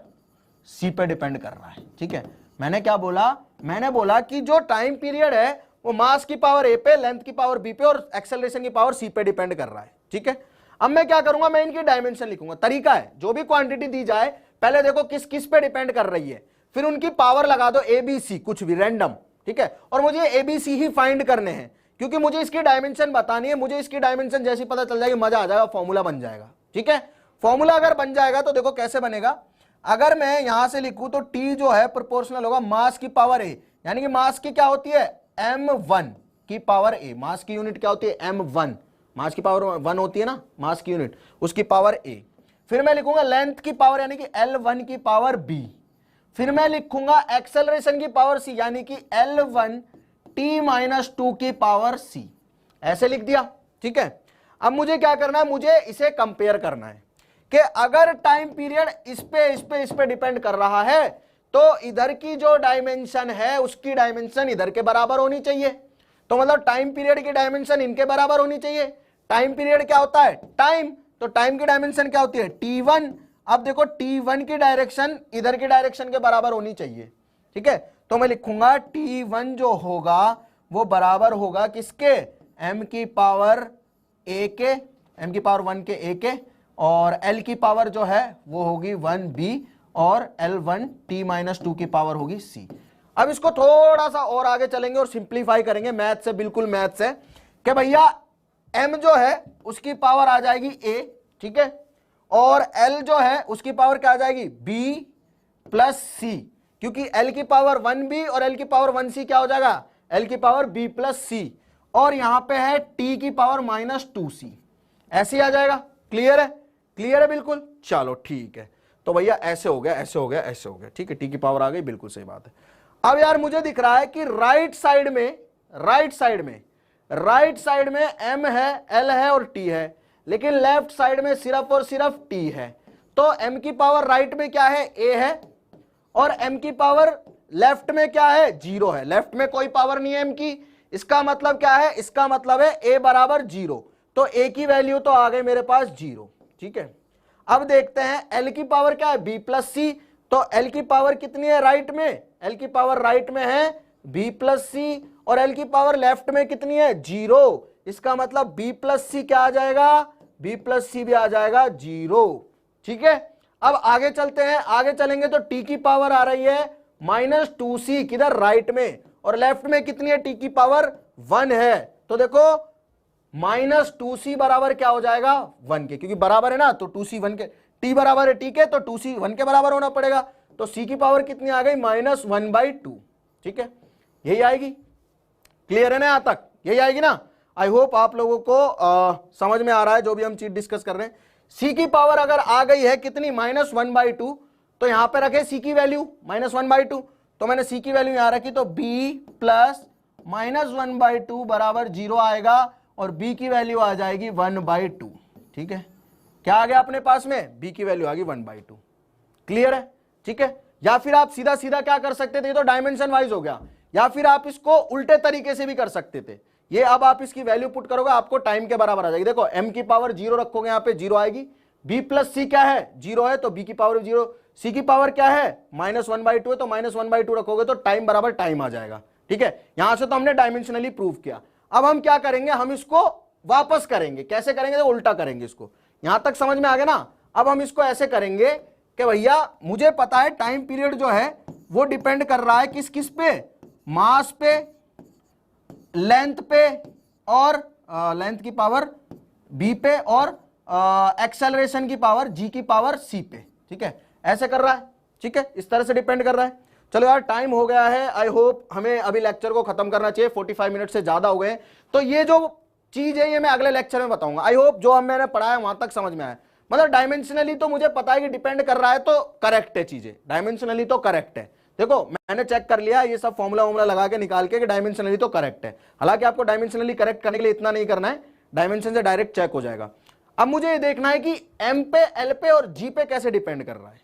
S1: सी पे डिपेंड कर रहा है। ठीक है, मैंने क्या बोला? मैंने बोला कि जो टाइम पीरियड है वो मास की पावर ए पे, लेंथ की पावर बी पे और एक्सेलरेशन की पावर सी पे डिपेंड कर रहा है। ठीक है, अब मैं क्या करूंगा? मैं इनकी डायमेंशन लिखूंगा। तरीका है, जो भी क्वांटिटी दी जाए पहले देखो किस किस पे डिपेंड कर रही है, फिर उनकी पावर लगा दो, ए बी सी, कुछ भी रैंडम। ठीक है, और मुझे A B C he find करने हैं, क्योंकि मुझे इसकी डायमेंशन बतानी है। मुझे इसकी डायमेंशन जैसी पता चल जाएगी, मजा आ जाएगा, फॉर्मूला बन जाएगा। ठीक है, फॉर्मूला अगर बन जाएगा तो देखो कैसे बनेगा। अगर मैं यहां से लिखूं तो टी जो है प्रोपोर्शनल होगा मास की पावर ए, यानी कि मास की क्या होती है? m1 की पावर ए। मास की यूनिट क्या होती है? m1, मास की पावर 1 होती है ना, मास की यूनिट, उसकी पावर ए। फिर मैं लिखूंगा लेंथ की पावर, यानी कि L1 की पावर बी। फिर मैं लिखूंगा एक्सेलरेशन की पावर सी, यानी कि L1 T-2 की पावर सी। ऐसे लिख दिया। ठीक है, अब मुझे क्या करना है, मुझे इसे कंपेयर करना है कि अगर टाइम पीरियड इस पे डिपेंड कर रहा है तो इधर की जो डायमेंशन है उसकी डायमेंशन इधर के बराबर होनी चाहिए। तो मतलब टाइम पीरियड की डायमेंशन इनके बराबर होनी चाहिए। टाइम पीरियड क्या होता है, टाइम, तो टाइम की डायमेंशन क्या होती है, t1। अब देखो t1 की डायरेक्शन इधर की डायरेक्शन के बराबर होनी चाहिए, ठीक है। तो मैं लिखूंगा t1 जो होगा वो बराबर होगा किसके, m की पावर a के, m की पावर 1 के a के, और l की पावर जो है वो होगी 1b और L1 t-2 की पावर होगी c। अब इसको थोड़ा सा और आगे चलेंगे और सिंप्लीफाई करेंगे मैथ से, बिल्कुल मैथ से, कि भैया m जो है उसकी पावर आ जाएगी a, ठीक है, और l जो है उसकी पावर क्या आ जाएगी b प्लस c, क्योंकि l की पावर 1b और l की पावर 1c क्या हो जाएगा, l की पावर b प्लस c, और यहां पे है t की पावर -2c, ऐसे ही आ जाएगा। क्लियर है, क्लियर है बिल्कुल, चलो ठीक है। तो भैया ऐसे हो गया, ऐसे हो गया, ऐसे हो गया, ठीक है, टी की पावर आ गई, बिल्कुल सही बात है। अब यार मुझे दिख रहा है कि राइट साइड में m है, l है और t है, लेकिन लेफ्ट साइड में सिर्फ और सिर्फ t है। तो m की पावर राइट में क्या है, a है, और m की पावर लेफ्ट में क्या है, 0 है। लेफ्ट में कोई पावर नहीं है m की, इसका मतलब क्या है, इसका मतलब है a बराबर 0। तो a की वैल्यू तो आ गई मेरे पास 0, ठीक है। अब देखते हैं l की पावर क्या है, b प्लस सी। तो l की पावर कितनी है राइट में, l की पावर राइट में है b प्लस सी, और l की पावर लेफ्ट में कितनी है, 0। इसका मतलब b प्लस सी क्या आ जाएगा, b प्लस सी भी आ जाएगा 0, ठीक है। अब आगे चलते हैं, आगे चलेंगे तो t की पावर आ रही है -2c, किधर, राइट में, और लेफ्ट में कितनी है, t की पावर 1 है। तो देखो -2c बराबर क्या हो जाएगा, 1 के, क्योंकि बराबर है ना, तो 2c 1 के, t बराबर है t के, तो 2c 1 के बराबर होना पड़ेगा। तो c की पावर कितनी आ गई, -1/2, ठीक है, यही आएगी। क्लियर है ना, यहां तक यही आएगी ना। आई होप आप लोगों को समझ में आ रहा है जो भी हम चीज डिस्कस कर रहे हैं। c की पावर अगर आ गई है कितनी, -1/2, तो यहां पे रखे c की वैल्यू -1/2, तो मैंने c की वैल्यू यहां रखी, तो b प्लस -1/2 बराबर 0 आएगा, और b की वैल्यू आ जाएगी 1/2, ठीक है। क्या आ गया अपने पास में, b की वैल्यू आ गई 1/2। क्लियर है, ठीक है। या फिर आप सीधा सीधा क्या कर सकते थे, ये तो डायमेंशन वाइज हो गया, या फिर आप इसको उल्टे तरीके से भी कर सकते थे। ये अब आप इसकी वैल्यू पुट करोगे आपको टाइम के बराबर आ जाएगी। देखो m की पावर 0 रखोगे, यहां पे 0 आएगी, b प्लस सी क्या है, 0 है, तो b की पावर 0, c की पावर क्या है, -1/2 है, तो -1/2 रखोगे तो टाइम बराबर टाइम आ जाएगा, ठीक है। यहां से तो हमने डायमेंशनली प्रूव किया। अब हम क्या करेंगे, हम इसको वापस करेंगे। कैसे करेंगे, तो उल्टा करेंगे इसको। यहां तक समझ में आ गया ना। अब हम इसको ऐसे करेंगे कि भैया मुझे पता है टाइम पीरियड जो है वो डिपेंड कर रहा है किस किस पे, मास पे, लेंथ पे, और लेंथ की पावर b पे, और एक्सेलरेशन की पावर g की पावर c पे, ठीक है, ऐसे कर रहा है, ठीक है, इस तरह से डिपेंड कर रहा है। चलो यार टाइम हो गया है, आई होप हमें अभी लेक्चर को खत्म करना चाहिए, 45 मिनट से ज्यादा हो गए। तो ये जो चीज है ये मैं अगले लेक्चर में बताऊंगा। आई होप जो मैंने पढ़ाया वहां तक समझ में आया। मतलब डायमेंशनली तो मुझे पता है कि डिपेंड कर रहा है, तो करेक्ट है चीजें, डायमेंशनली तो करेक्ट है। देखो मैंने चेक कर लिया, ये सब फॉर्मूला लगा के निकाल के कि डायमेंशनली तो करेक्ट है। हालांकि आपको डायमेंशनली करेक्ट करने के लिए इतना नहीं करना है, डायमेंशन से डायरेक्ट चेक हो जाएगा। अब मुझे ये देखना है कि m पे, l पे और g पे कैसे डिपेंड कर रहा है,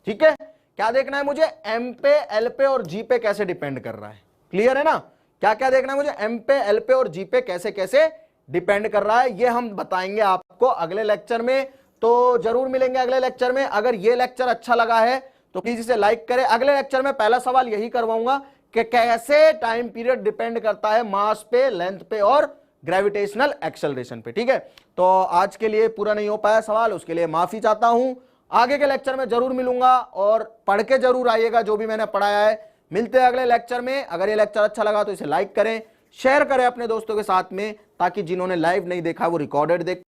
S1: ठीक है। क्या देखना है मुझे, m पे, l पे और g पे कैसे डिपेंड कर रहा है। क्लियर है ना, क्या क्या देखना है मुझे, m पे, l पे और g पे कैसे कैसे डिपेंड कर रहा है, ये हम बताएंगे आपको अगले लेक्चर में। तो जरूर मिलेंगे अगले लेक्चर में। अगर ये लेक्चर अच्छा लगा है तो प्लीज इसे लाइक करें। अगले लेक्चर में पहला सवाल यही करवाऊंगा कि कैसे टाइम पीरियड डिपेंड करता है मास पे, लेंथ पे और ग्रेविटेशनल एक्सेलरेशन पे, ठीक है। तो आज के लिए पूरा नहीं हो पाया सवाल, उसके लिए माफी चाहता हूं। आगे के लेक्चर में जरूर मिलूंगा और पढ़ के जरूर आइएगा जो भी मैंने पढ़ाया है। मिलते हैं अगले लेक्चर में। अगर ये लेक्चर अच्छा लगा तो इसे लाइक करें, शेयर करें अपने दोस्तों के साथ में, ताकि जिन्होंने लाइव नहीं देखा वो रिकॉर्डेड देख